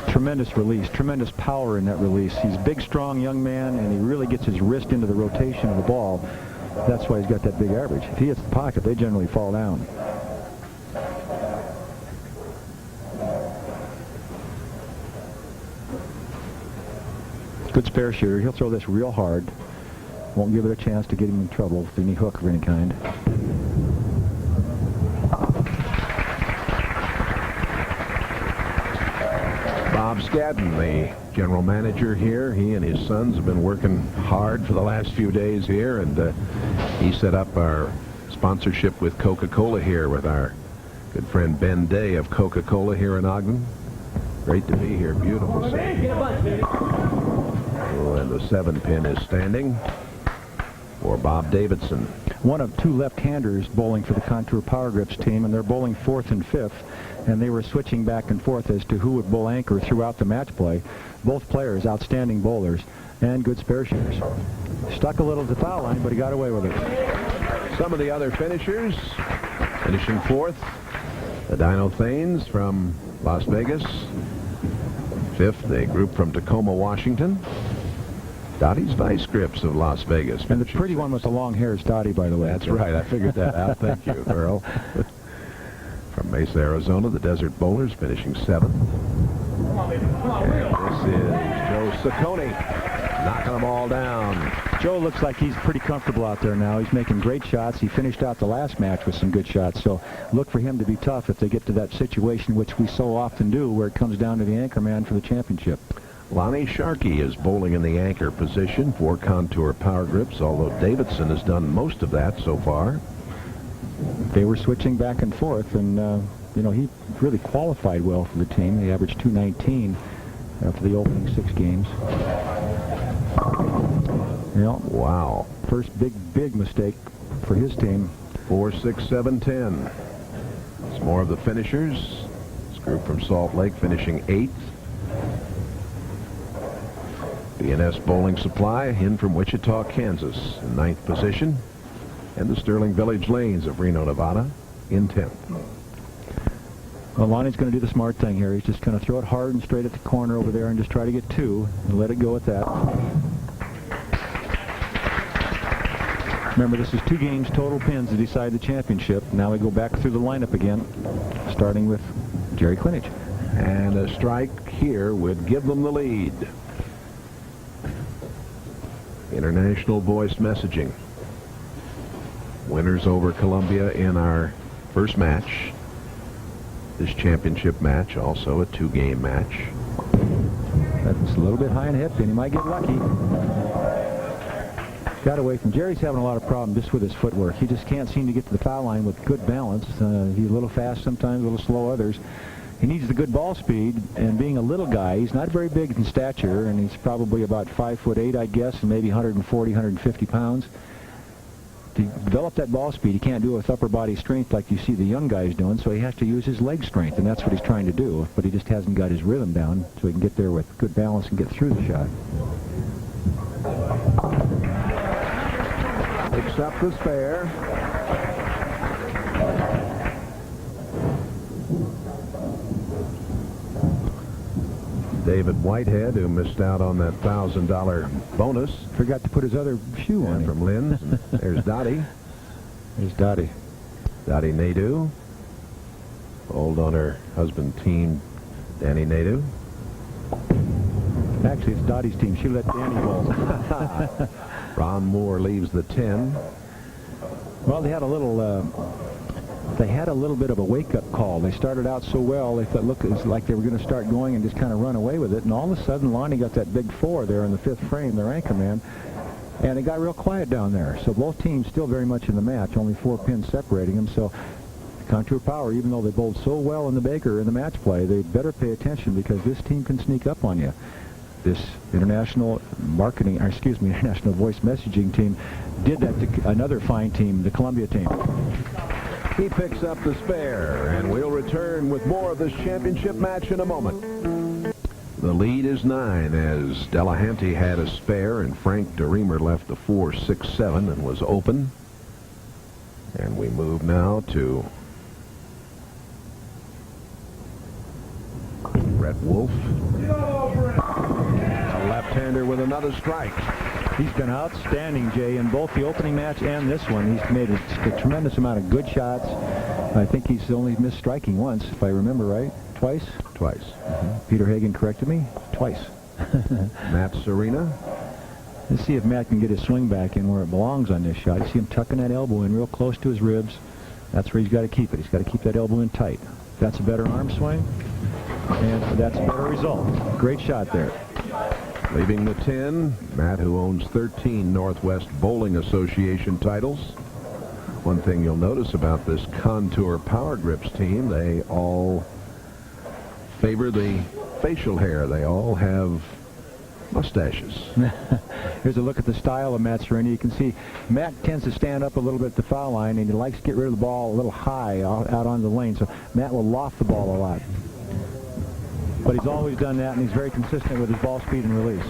B: Tremendous release, tremendous power in that release. He's a big, strong young man, and he really gets his wrist into the rotation of the ball. That's why he's got that big average. If he hits the pocket, they generally fall down. Good spare shooter. He'll throw this real hard. Won't give it a chance to get him in trouble with any hook of any kind.
A: Bob Scadden, the general manager here, he and his sons have been working hard for the last few days here, and he set up our sponsorship with Coca-Cola here with our good friend Ben Day of Coca-Cola here in Ogden. Great to be here. Beautiful. Oh, and the 7 pin is standing for Bob Davidson.
B: One of 2 left-handers bowling for the Contour Power Grips team, and they're bowling 4th and 5th, and they were switching back and forth as to who would bowl anchor throughout the match play. Both players, outstanding bowlers, and good spare shooters. Stuck a little at the foul line, but he got away with it.
A: Some of the other finishers finishing 4th, the Dino Thanes from Las Vegas. 5th, a group from Tacoma, Washington. Dottie's Vice Grips of Las Vegas.
B: And the pretty one with the long hair is Dottie, by the way.
A: That's right. I figured that out. Thank you, Earl. From Mesa, Arizona, the Desert Bowlers finishing 7th. And this is Joe Saccone knocking them all down.
B: Joe looks like he's pretty comfortable out there now. He's making great shots. He finished out the last match with some good shots. So look for him to be tough if they get to that situation, which we so often do, where it comes down to the anchor man for the championship.
A: Lonnie Sharkey is bowling in the anchor position for Contour Power Grips, although Davidson has done most of that so far.
B: They were switching back and forth, and you know, he really qualified well for the team. They averaged 219 after the opening 6 games. Yeah.
A: Wow.
B: First big mistake for his team.
A: 4, 6, 7, 10. It's more of the finishers. This group from Salt Lake finishing 8th. B&S Bowling Supply in from Wichita, Kansas in 9th position, and the Sterling Village Lanes of Reno, Nevada in 10th.
B: Well, Lonnie's going to do the smart thing here. He's just going to throw it hard and straight at the corner over there and just try to get 2 and let it go at that. Remember, this is 2 games, total pins to decide the championship. Now we go back through the lineup again, starting with Jerry Klinich.
A: And a strike here would give them the lead. International voice messaging. Winners over Columbia in our first match. This championship match, also a 2-game match.
B: That's a little bit high in hip, and he might get lucky. Got away from Jerry's having a lot of problems just with his footwork. He just can't seem to get to the foul line with good balance. He's a little fast sometimes, a little slow others. He needs the good ball speed, and being a little guy, he's not very big in stature, and he's probably about 5'8", I guess, and maybe 140, 150 pounds. To develop that ball speed, he can't do it with upper body strength like you see the young guys doing, so he has to use his leg strength, and that's what he's trying to do, but he just hasn't got his rhythm down so he can get there with good balance and get through the shot.
A: Picks up the spare. David Whitehead, who missed out on that $1,000 bonus.
B: Forgot to put his other shoe on.
A: From Lynn's. There's Dottie.
B: There's Dottie.
A: Dottie Nadeau. Old on her husband team, Danny Nadeau.
B: Actually, it's Dottie's team. She let Danny bowl.
A: Ron Moore leaves the 10.
B: Well, they had a little bit of a wake-up call. They started out so well, they thought, look, it's like they were going to start going and just kind of run away with it. And all of a sudden, Lonnie got that big 4 there in the 5th frame, their anchor man, and it got real quiet down there. So both teams still very much in the match, only 4 pins separating them. So Contour Power, even though they bowled so well in the Baker in the match play, they better pay attention because this team can sneak up on you. This international international voice messaging team did that to another fine team, the Columbia team.
A: He picks up the spare, and we'll return with more of this championship match in a moment. The lead is 9 as Delahanty had a spare, and Frank DeReamer left the 4-6-7 and was open. And we move now to Brett Wolf. A left-hander with another strike.
B: He's been outstanding, Jay, in both the opening match and this one. He's made a tremendous amount of good shots. I think he's only missed striking once, if I remember right. Twice?
A: Twice.
B: Peter Hagen corrected me. Twice.
A: Matt Serena.
B: Let's see if Matt can get his swing back in where it belongs on this shot. You see him tucking that elbow in real close to his ribs. That's where he's got to keep it. He's got to keep that elbow in tight. That's a better arm swing, and that's a better result. Great shot there.
A: Leaving the 10, Matt, who owns 13 Northwest Bowling Association titles. One thing you'll notice about this Contour Power Grips team, they all favor the facial hair. They all have mustaches.
B: Here's a look at the style of Matt Serena. You can see Matt tends to stand up a little bit at the foul line, and he likes to get rid of the ball a little high out on the lane. So Matt will loft the ball a lot. But he's always done that, and he's very consistent with his ball speed and release.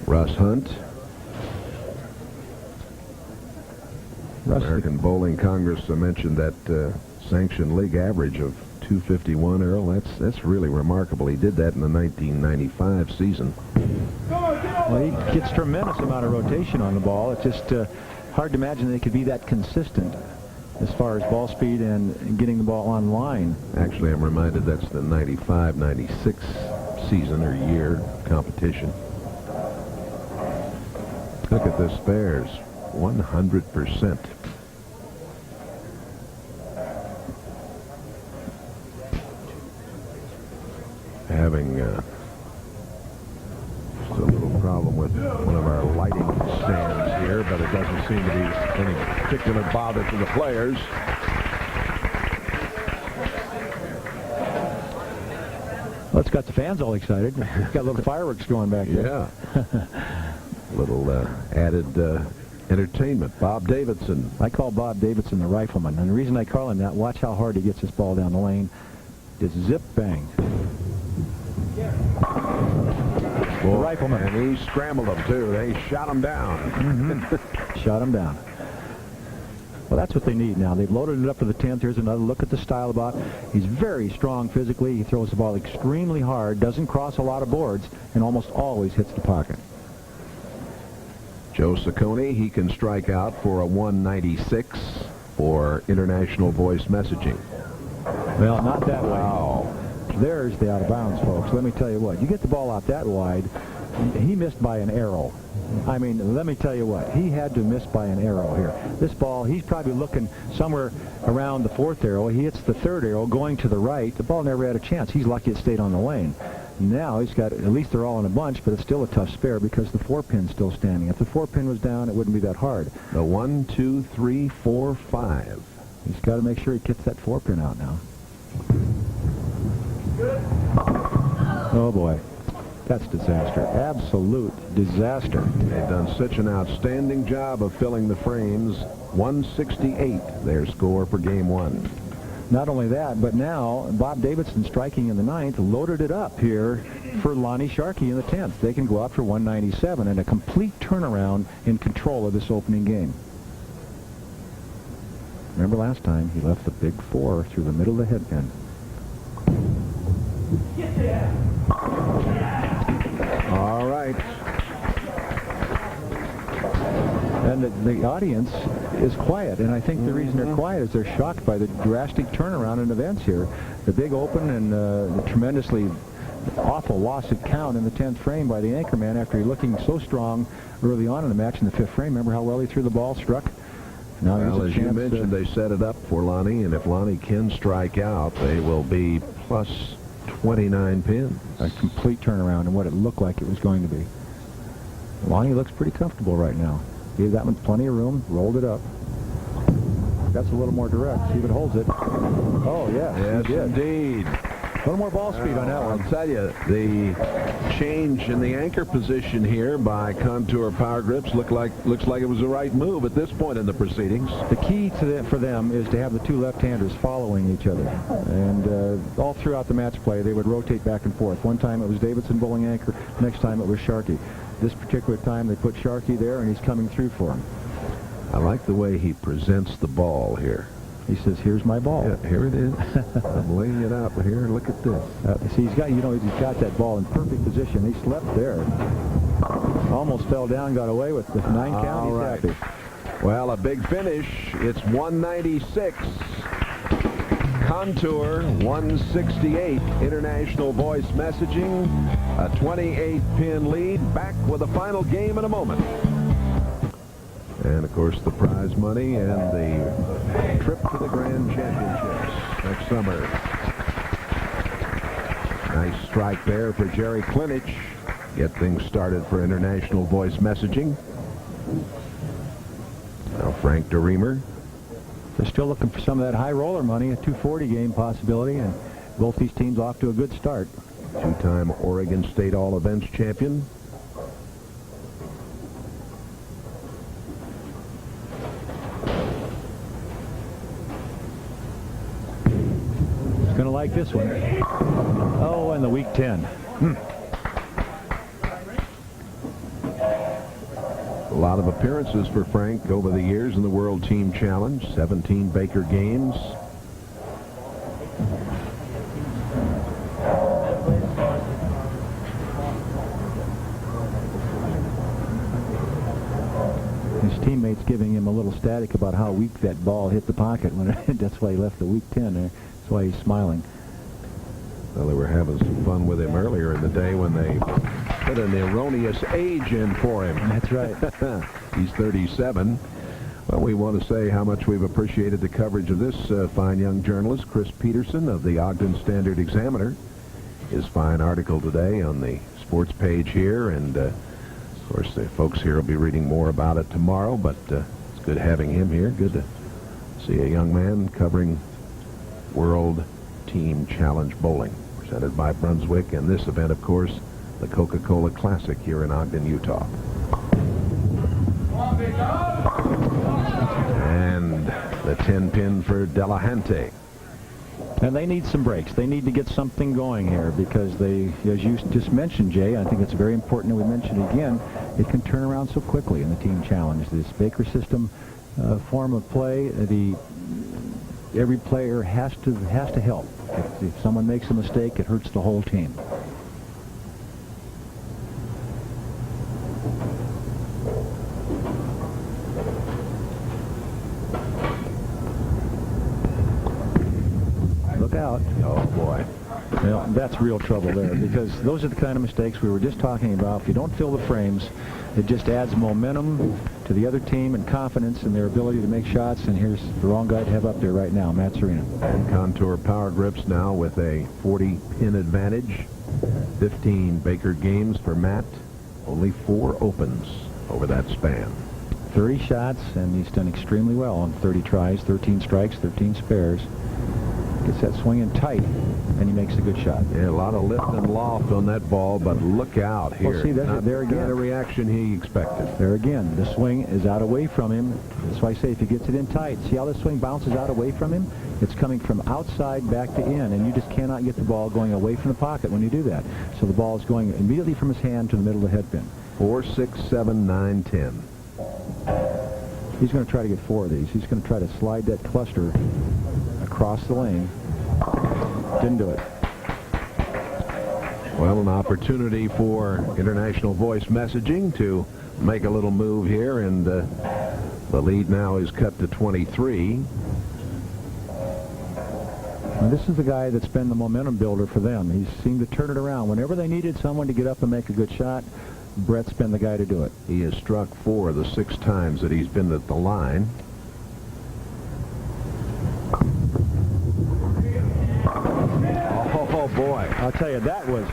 A: Russ Hunt. American Bowling Congress mentioned that sanctioned league average of 251, Earl. That's really remarkable. He did that in the 1995 season.
B: Well, he gets tremendous amount of rotation on the ball. It's just hard to imagine they could be that consistent as far as ball speed and getting the ball on line.
A: Actually, I'm reminded that's the 95-96 season or year competition. Look at the spares. 100%. Having just a little problem with one of our lighting stands here, but it doesn't seem to be any particular bother to the players.
B: Well, it's got the fans all excited. It's got little fireworks going back there.
A: Yeah. Little added entertainment. Bob Davidson.
B: I call Bob Davidson the rifleman, and the reason I call him that, watch how hard he gets this ball down the lane. Just zip bang. The rifleman.
A: And he scrambled them, too. They shot him down.
B: Shot him down. Well, that's what they need now. They've loaded it up for the 10th. Here's another look at the style of ball. He's very strong physically. He throws the ball extremely hard, doesn't cross a lot of boards, and almost always hits the pocket.
A: Joe Ciccone, he can strike out for a 196 for international voice messaging.
B: Well, not that way.
A: Wow.
B: There's the out of bounds, folks. Let me tell you what. You get the ball out that wide, he missed by an arrow. I mean, let me tell you what. He had to miss by an arrow here. This ball, he's probably looking somewhere around the 4th arrow. He hits the 3rd arrow going to the right. The ball never had a chance. He's lucky it stayed on the lane. Now he's got, at least they're all in a bunch, but it's still a tough spare because the 4-pin's still standing. If the 4-pin was down, it wouldn't be that hard.
A: The 1, 2, 3, 4, 5.
B: He's got to make sure he gets that 4-pin out now. Oh, boy. That's disaster. Absolute disaster.
A: They've done such an outstanding job of filling the frames. 168, their score for game 1.
B: Not only that, but now Bob Davidson, striking in the 9th, loaded it up here for Lonnie Sharkey in the 10th. They can go out for 197 and a complete turnaround in control of this opening game. Remember last time he left the big 4 through the middle of the headpin.
A: All right.
B: And the audience is quiet, and I think the reason they're quiet is they're shocked by the drastic turnaround in events here. The big open and the tremendously awful loss at count in the 10th frame by the anchorman after he looking so strong early on in the match in the 5th frame. Remember how well he threw the ball, struck? Now
A: well, as you mentioned, they set it up for Lonnie, and if Lonnie can strike out, they will be plus 29 pins.
B: A complete turnaround in what it looked like it was going to be. Lonnie looks pretty comfortable right now. Gave that one plenty of room, rolled it up. That's a little more direct. See if it holds it. Oh, yeah.
A: Yes, indeed.
B: A little more ball speed on that one.
A: I'll tell you, the change in the anchor position here by Contour Power Grips looks like it was the right move at this point in the proceedings.
B: The key for them is to have the two left-handers following each other. And all throughout the match play, they would rotate back and forth. One time it was Davidson bowling anchor. Next time it was Sharkey. This particular time they put Sharkey there, and he's coming through for him.
A: I like the way he presents the ball here.
B: He says, "Here's my ball."
A: Yeah, here it is. I'm laying it out here. Look at this.
B: See, he's got that ball in perfect position. He slept there. Almost fell down, got away with the 9 count.
A: All right.
B: He's happy.
A: Well, a big finish. It's 196. Contour 168. International voice messaging. A 28-pin lead. Back with the final game in a moment. And, of course, the prize money and the trip to the Grand Championships next summer. Nice strike there for Jerry Klinich. Get things started for international voice messaging. Now Frank DeReamer.
B: They're still looking for some of that high roller money, a 240 game possibility, and both these teams off to a good start.
A: Two-time Oregon State All-Events champion.
B: Going to like this one. Oh, and the weak 10.
A: A lot of appearances for Frank over the years in the World Team Challenge. 17 Baker games.
B: His teammates giving him a little static about how weak that ball hit the pocket. That's why he left the weak 10 there. That's why he's smiling.
A: Well, they were having some fun with him earlier in the day when they put an erroneous age in for him.
B: That's right.
A: He's 37. Well, we want to say how much we've appreciated the coverage of this fine young journalist, Chris Peterson of the Ogden Standard-Examiner. His fine article today on the sports page here, and of course the folks here will be reading more about it tomorrow, but it's good having him here. Good to see a young man covering World Team Challenge Bowling, presented by Brunswick, and this event, of course, the Coca-Cola Classic here in Ogden, Utah. And the 10-pin for Delahunty.
B: And they need some breaks. They need to get something going here because they, as you just mentioned, Jay, I think it's very important that we mention it again, it can turn around so quickly in the team challenge. This Baker system form of play, every player has to help. If someone makes a mistake, it hurts the whole team. Look out.
A: Oh, boy.
B: Well, that's real trouble there because those are the kind of mistakes we were just talking about. If you don't fill the frames, it just adds momentum to the other team and confidence in their ability to make shots. And here's the wrong guy to have up there right now, Matt Serena.
A: And Contour Power Grips now with a 40-pin advantage. 15 Baker games for Matt. Only 4 opens over that span.
B: 30 shots, and he's done extremely well on 30 tries, 13 strikes, 13 spares. Gets that swinging tight, and he makes a good shot.
A: Yeah, a lot of lift and loft on that ball, but look out here.
B: Well, see, there again.
A: Not a reaction he expected.
B: There again, the swing is out away from him. That's why I say if he gets it in tight, see how the swing bounces out away from him? It's coming from outside back to in, and you just cannot get the ball going away from the pocket when you do that. So the ball is going immediately from his hand to the middle of the head pin.
A: 4, 6, 7, 9, 10.
B: He's going to try to get 4 of these. He's going to try to slide that cluster across the lane. Didn't do it.
A: Well, an opportunity for International Voice Messaging to make a little move here, and the lead now is cut to 23.
B: And this is the guy that's been the momentum builder for them. He seemed to turn it around. Whenever they needed someone to get up and make a good shot, Brett's been the guy to do it.
A: He has struck 4 of the 6 times that he's been at the line. Oh boy!
B: I'll tell you, that was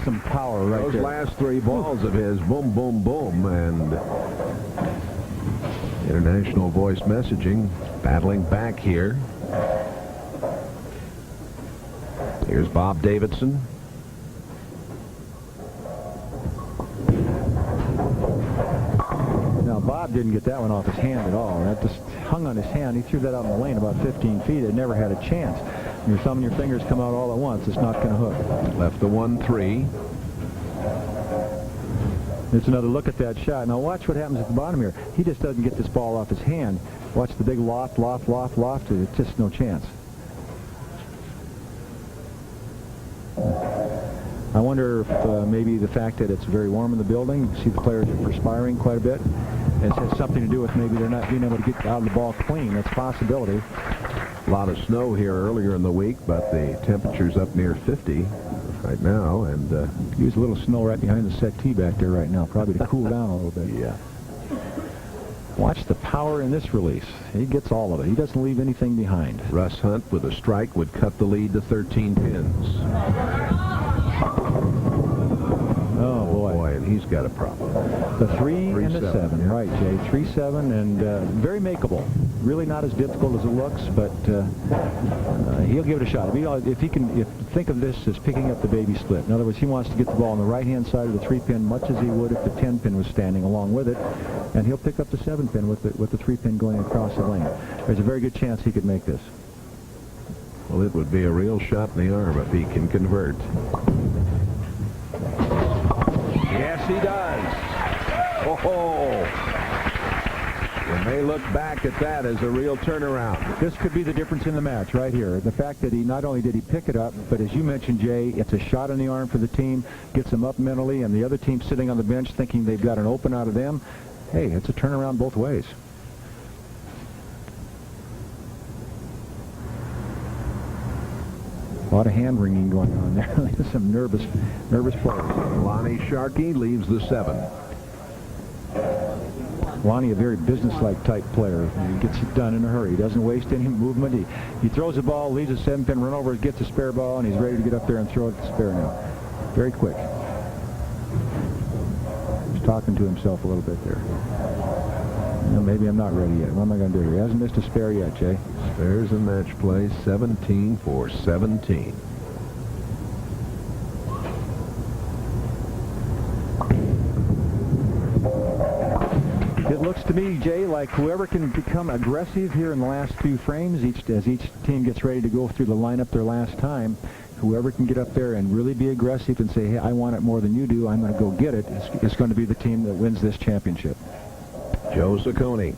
B: some power right
A: Those
B: there.
A: last 3 balls of his, boom, boom, boom, and International Voice Messaging battling back here. Here's Bob Davidson.
B: Now, Bob didn't get that one off his hand at all. That just hung on his hand. He threw that out in the lane about 15 feet. It never had a chance. Your thumb and your fingers come out all at once. It's not going to hook.
A: Left the 1-3.
B: There's another look at that shot. Now watch what happens at the bottom here. He just doesn't get this ball off his hand. Watch the big loft. It's just no chance. I wonder if maybe the fact that it's very warm in the building, you see the players are perspiring quite a bit, it has something to do with maybe they're not being able to get out of the ball clean. That's a possibility.
A: A lot of snow here earlier in the week, but the temperature's up near 50 right now, and
B: Use a little snow right behind the settee back there right now, probably to cool down a little bit.
A: yeah.
B: Watch the power in this release. He gets all of it. He doesn't leave anything behind.
A: Russ Hunt with a strike would cut the lead to 13 pins.
B: Oh, boy.
A: And he's got a problem.
B: The 3 and the 7.
A: Yeah.
B: Right, Jay. 3-7, and very makeable. Really not as difficult as it looks, but he'll give it a shot. If he can, think of this as picking up the baby split. In other words, he wants to get the ball on the right-hand side of the 3-pin, much as he would if the 10-pin was standing along with it, and he'll pick up the 7-pin with the 3-pin going across the lane. There's a very good chance he could make this.
A: Well, it would be a real shot in the arm if he can convert. Yes, he does. Oh, and they look back at that as a real turnaround.
B: This could be the difference in the match right here. The fact that he not only did he pick it up, but as you mentioned, Jay, it's a shot in the arm for the team, gets them up mentally, and the other team sitting on the bench thinking they've got an open out of them. Hey, it's a turnaround both ways. A lot of hand-wringing going on there. There's some nervous players.
A: Lonnie Sharkey leaves the 7.
B: Lonnie, a very business-like type player. He gets it done in a hurry. He doesn't waste any movement. He throws the ball, leaves a 7-pin, run over, gets a spare ball, and he's ready to get up there and throw it to spare now. Very quick. He's talking to himself a little bit there. Maybe I'm not ready yet. What am I going to do here? He hasn't missed a spare yet, Jay.
A: Spares in match play, 17 for 17.
B: Looks to me, Jay, like whoever can become aggressive here in the last few frames, as each team gets ready to go through the lineup their last time, whoever can get up there and really be aggressive and say, hey, I want it more than you do, I'm going to go get it, is going to be the team that wins this championship.
A: Joe Ciccone,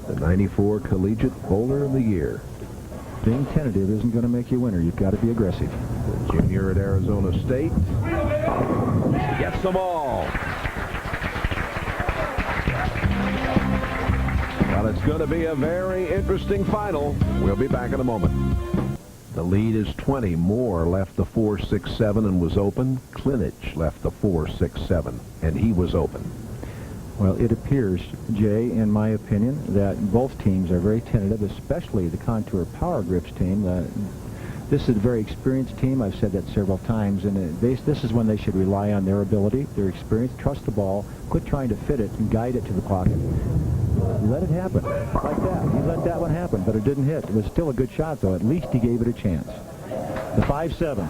A: the 94 Collegiate Bowler of the Year.
B: Being tentative isn't going to make you a winner. You've got to be aggressive.
A: The junior at Arizona State. Gets them all. Well, it's going to be a very interesting final. We'll be back in a moment. The lead is 20. Moore left the 4-6-7 and was open. Klinich left the 4-6-7 and he was open.
B: Well, it appears, Jay, in my opinion, that both teams are very tentative, especially the Contour Power Grips team. This is a very experienced team. I've said that several times, and this is when they should rely on their ability, their experience, trust the ball, quit trying to fit it and guide it to the pocket. Let it happen, like that. He let that one happen, but it didn't hit. It was still a good shot, though. At least he gave it a chance. The 5-7.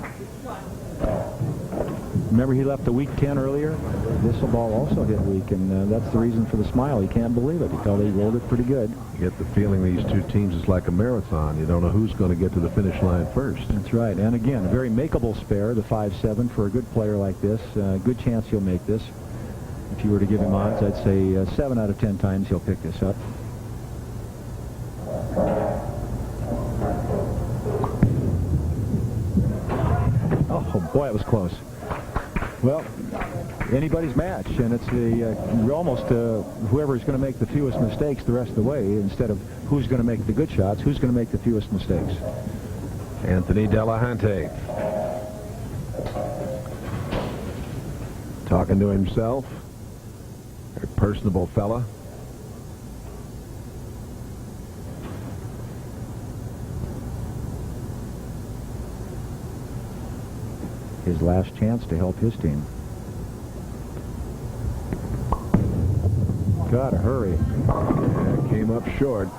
B: Remember he left the weak 10 earlier? This ball also hit weak, and that's the reason for the smile. He can't believe it. He thought he rolled it pretty good.
A: You get the feeling these two teams is like a marathon. You don't know who's going to get to the finish line first.
B: That's right. And again, a very makeable spare, the 5-7, for a good player like this. Good chance he'll make this. If you were to give him odds, I'd say 7 out of 10 times he'll pick this up. Oh, boy, it was close. Well, anybody's match, and it's almost whoever's going to make the fewest mistakes the rest of the way, instead of who's going to make the good shots, who's going to make the fewest mistakes.
A: Anthony Delahunty talking to himself. A personable fella.
B: His last chance to help his team. Gotta hurry.
A: Yeah, came up short.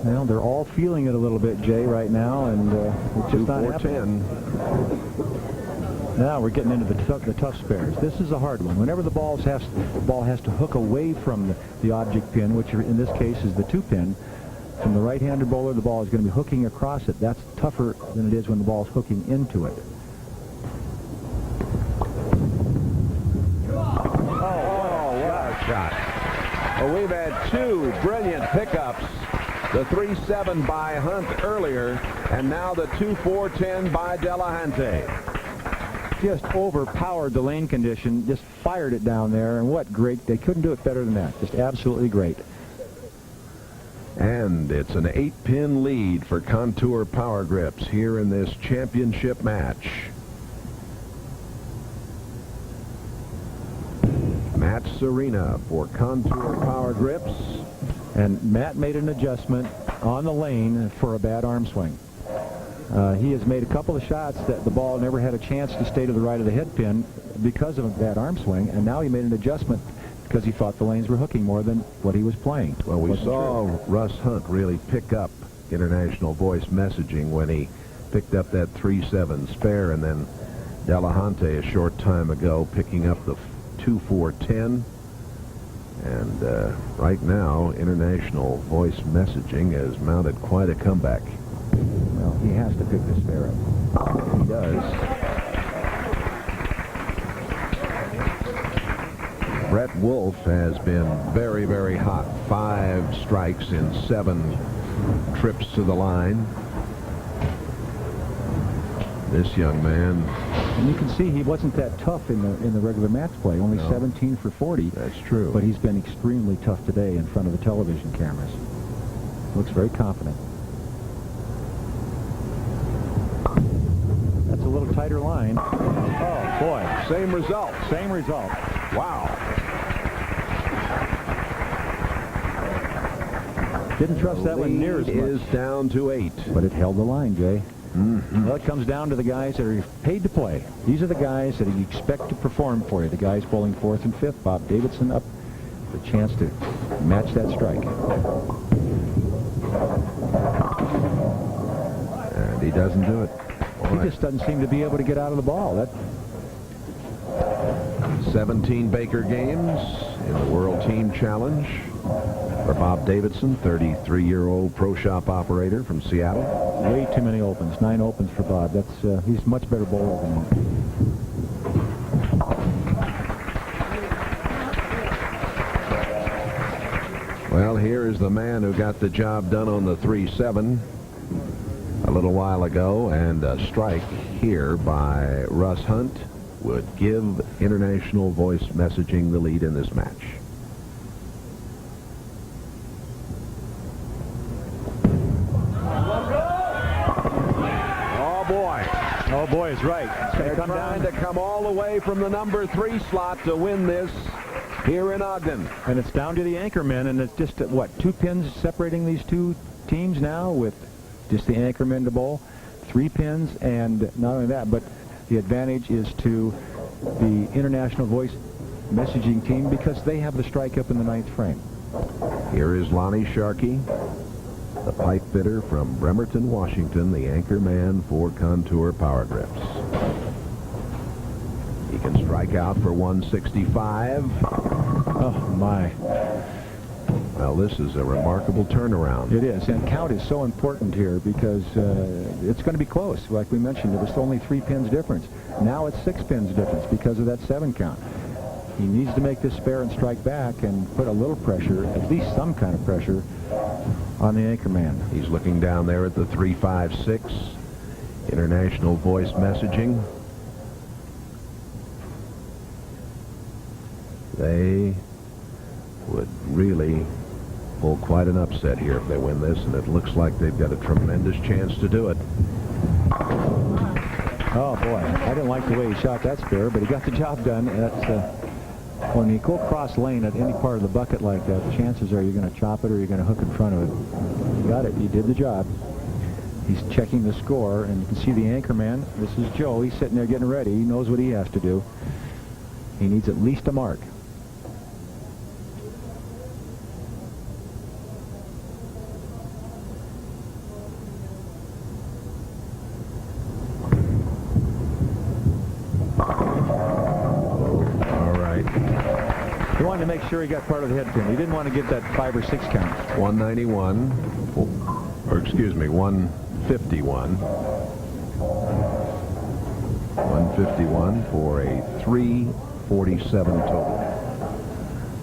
B: Well, they're all feeling it a little bit, Jay, right now, and it's just not happening.
A: 2-4-10.
B: Now we're getting into the tough spares. This is a hard one. Whenever the ball has to hook away from the object pin, which in this case is the 2-pin, from the right-handed bowler, the ball is going to be hooking across it. That's tougher than it is when the ball is hooking into it.
A: Shot. Well, we've had two brilliant pickups. The 3-7 by Hunt earlier, and now the 2-4-10 by Delahunty.
B: Just overpowered the lane condition, just fired it down there, and what great. They couldn't do it better than that. Just absolutely great.
A: And it's an 8-pin lead for Contour Power Grips here in this championship match. Matt Serena for Contour Power Grips.
B: And Matt made an adjustment on the lane for a bad arm swing. He has made a couple of shots that the ball never had a chance to stay to the right of the head pin because of a bad arm swing, and now he made an adjustment because he thought the lanes were hooking more than what he was playing.
A: Well, we saw Russ Hunt really pick up international voice messaging when he picked up that 3-7 spare, and then Delahunty a short time ago picking up the 2-4-10. And right now, international voice messaging has mounted quite a comeback.
B: Well, he has to pick the spare up.
A: He does. Brett Wolf has been very, very hot. 5 strikes in 7 trips to the line. This young man.
B: And you can see he wasn't that tough in the regular match play. Only 17 for 40.
A: That's true.
B: But he's been extremely tough today in front of the television cameras. Looks very confident. That's a little tighter line. Oh, boy.
A: Same result.
B: Same result.
A: Wow.
B: Didn't trust that one near as much.
A: Is down to 8.
B: But it held the line, Jay.
A: Mm-hmm.
B: Well, it comes down to the guys that are paid to play. These are the guys that you expect to perform for you. The guys bowling 4th and 5th. Bob Davidson up for a chance to match that strike.
A: And he doesn't do it.
B: He just doesn't seem to be able to get out of the ball.
A: 17 Baker games in the World Team Challenge for Bob Davidson, 33-year-old pro shop operator from Seattle.
B: Way too many opens. 9 opens for Bob. That's he's much better bowler than him.
A: Well, here is the man who got the job done on the 3-7 a little while ago, and a strike here by Russ Hunt would give International Voice Messaging the lead in this match. Oh boy.
B: Oh boy, is right.
A: They're trying to come all the way from the number 3 slot to win this here in Ogden.
B: And it's down to the anchormen, and it's just, what, 2 pins separating these two teams now, with just the anchormen to bowl. 3 pins, and not only that, but the advantage is to the International Voice Messaging team because they have the strike up in the 9th frame.
A: Here is Lonnie Sharkey, the pipe fitter from Bremerton, Washington, the anchor man for Contour Power Grips. He can strike out for 165.
B: Oh, my.
A: Well, this is a remarkable turnaround.
B: It is, and count is so important here because it's going to be close. Like we mentioned, it was only 3 pins difference. Now it's 6 pins difference because of that 7 count. He needs to make this spare and strike back and put a little pressure, at least some kind of pressure, on the anchor man.
A: He's looking down there at the 3-5-6 International Voice Messaging. They would really pull quite an upset here if they win this, and it looks like they've got a tremendous chance to do it.
B: Oh boy, I didn't like the way he shot that spare, but he got the job done. That's when you go cross lane at any part of the bucket like that, the chances are you're going to chop it or you're going to hook in front of it. He got it. He did the job. He's checking the score, and you can see the anchor man. This is Joe. He's sitting there getting ready. He knows what he has to do. He needs at least a mark. He wanted to make sure he got part of the head pin. He didn't want to give that 5 or 6 count.
A: 191, or excuse me, 151. 151 for a 347 total.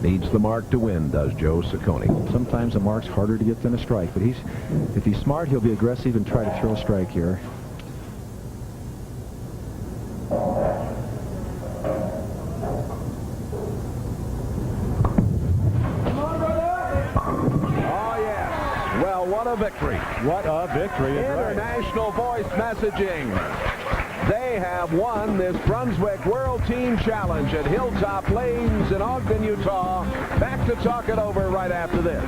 A: Needs the mark to win, does Joe Ciccone.
B: Sometimes a mark's harder to get than a strike, but if he's smart, he'll be aggressive and try to throw a strike here.
A: What a victory.
B: What a victory.
A: International Voice Messaging. They have won this Brunswick World Team Challenge at Hilltop Lanes in Ogden, Utah. Back to talk it over right after this.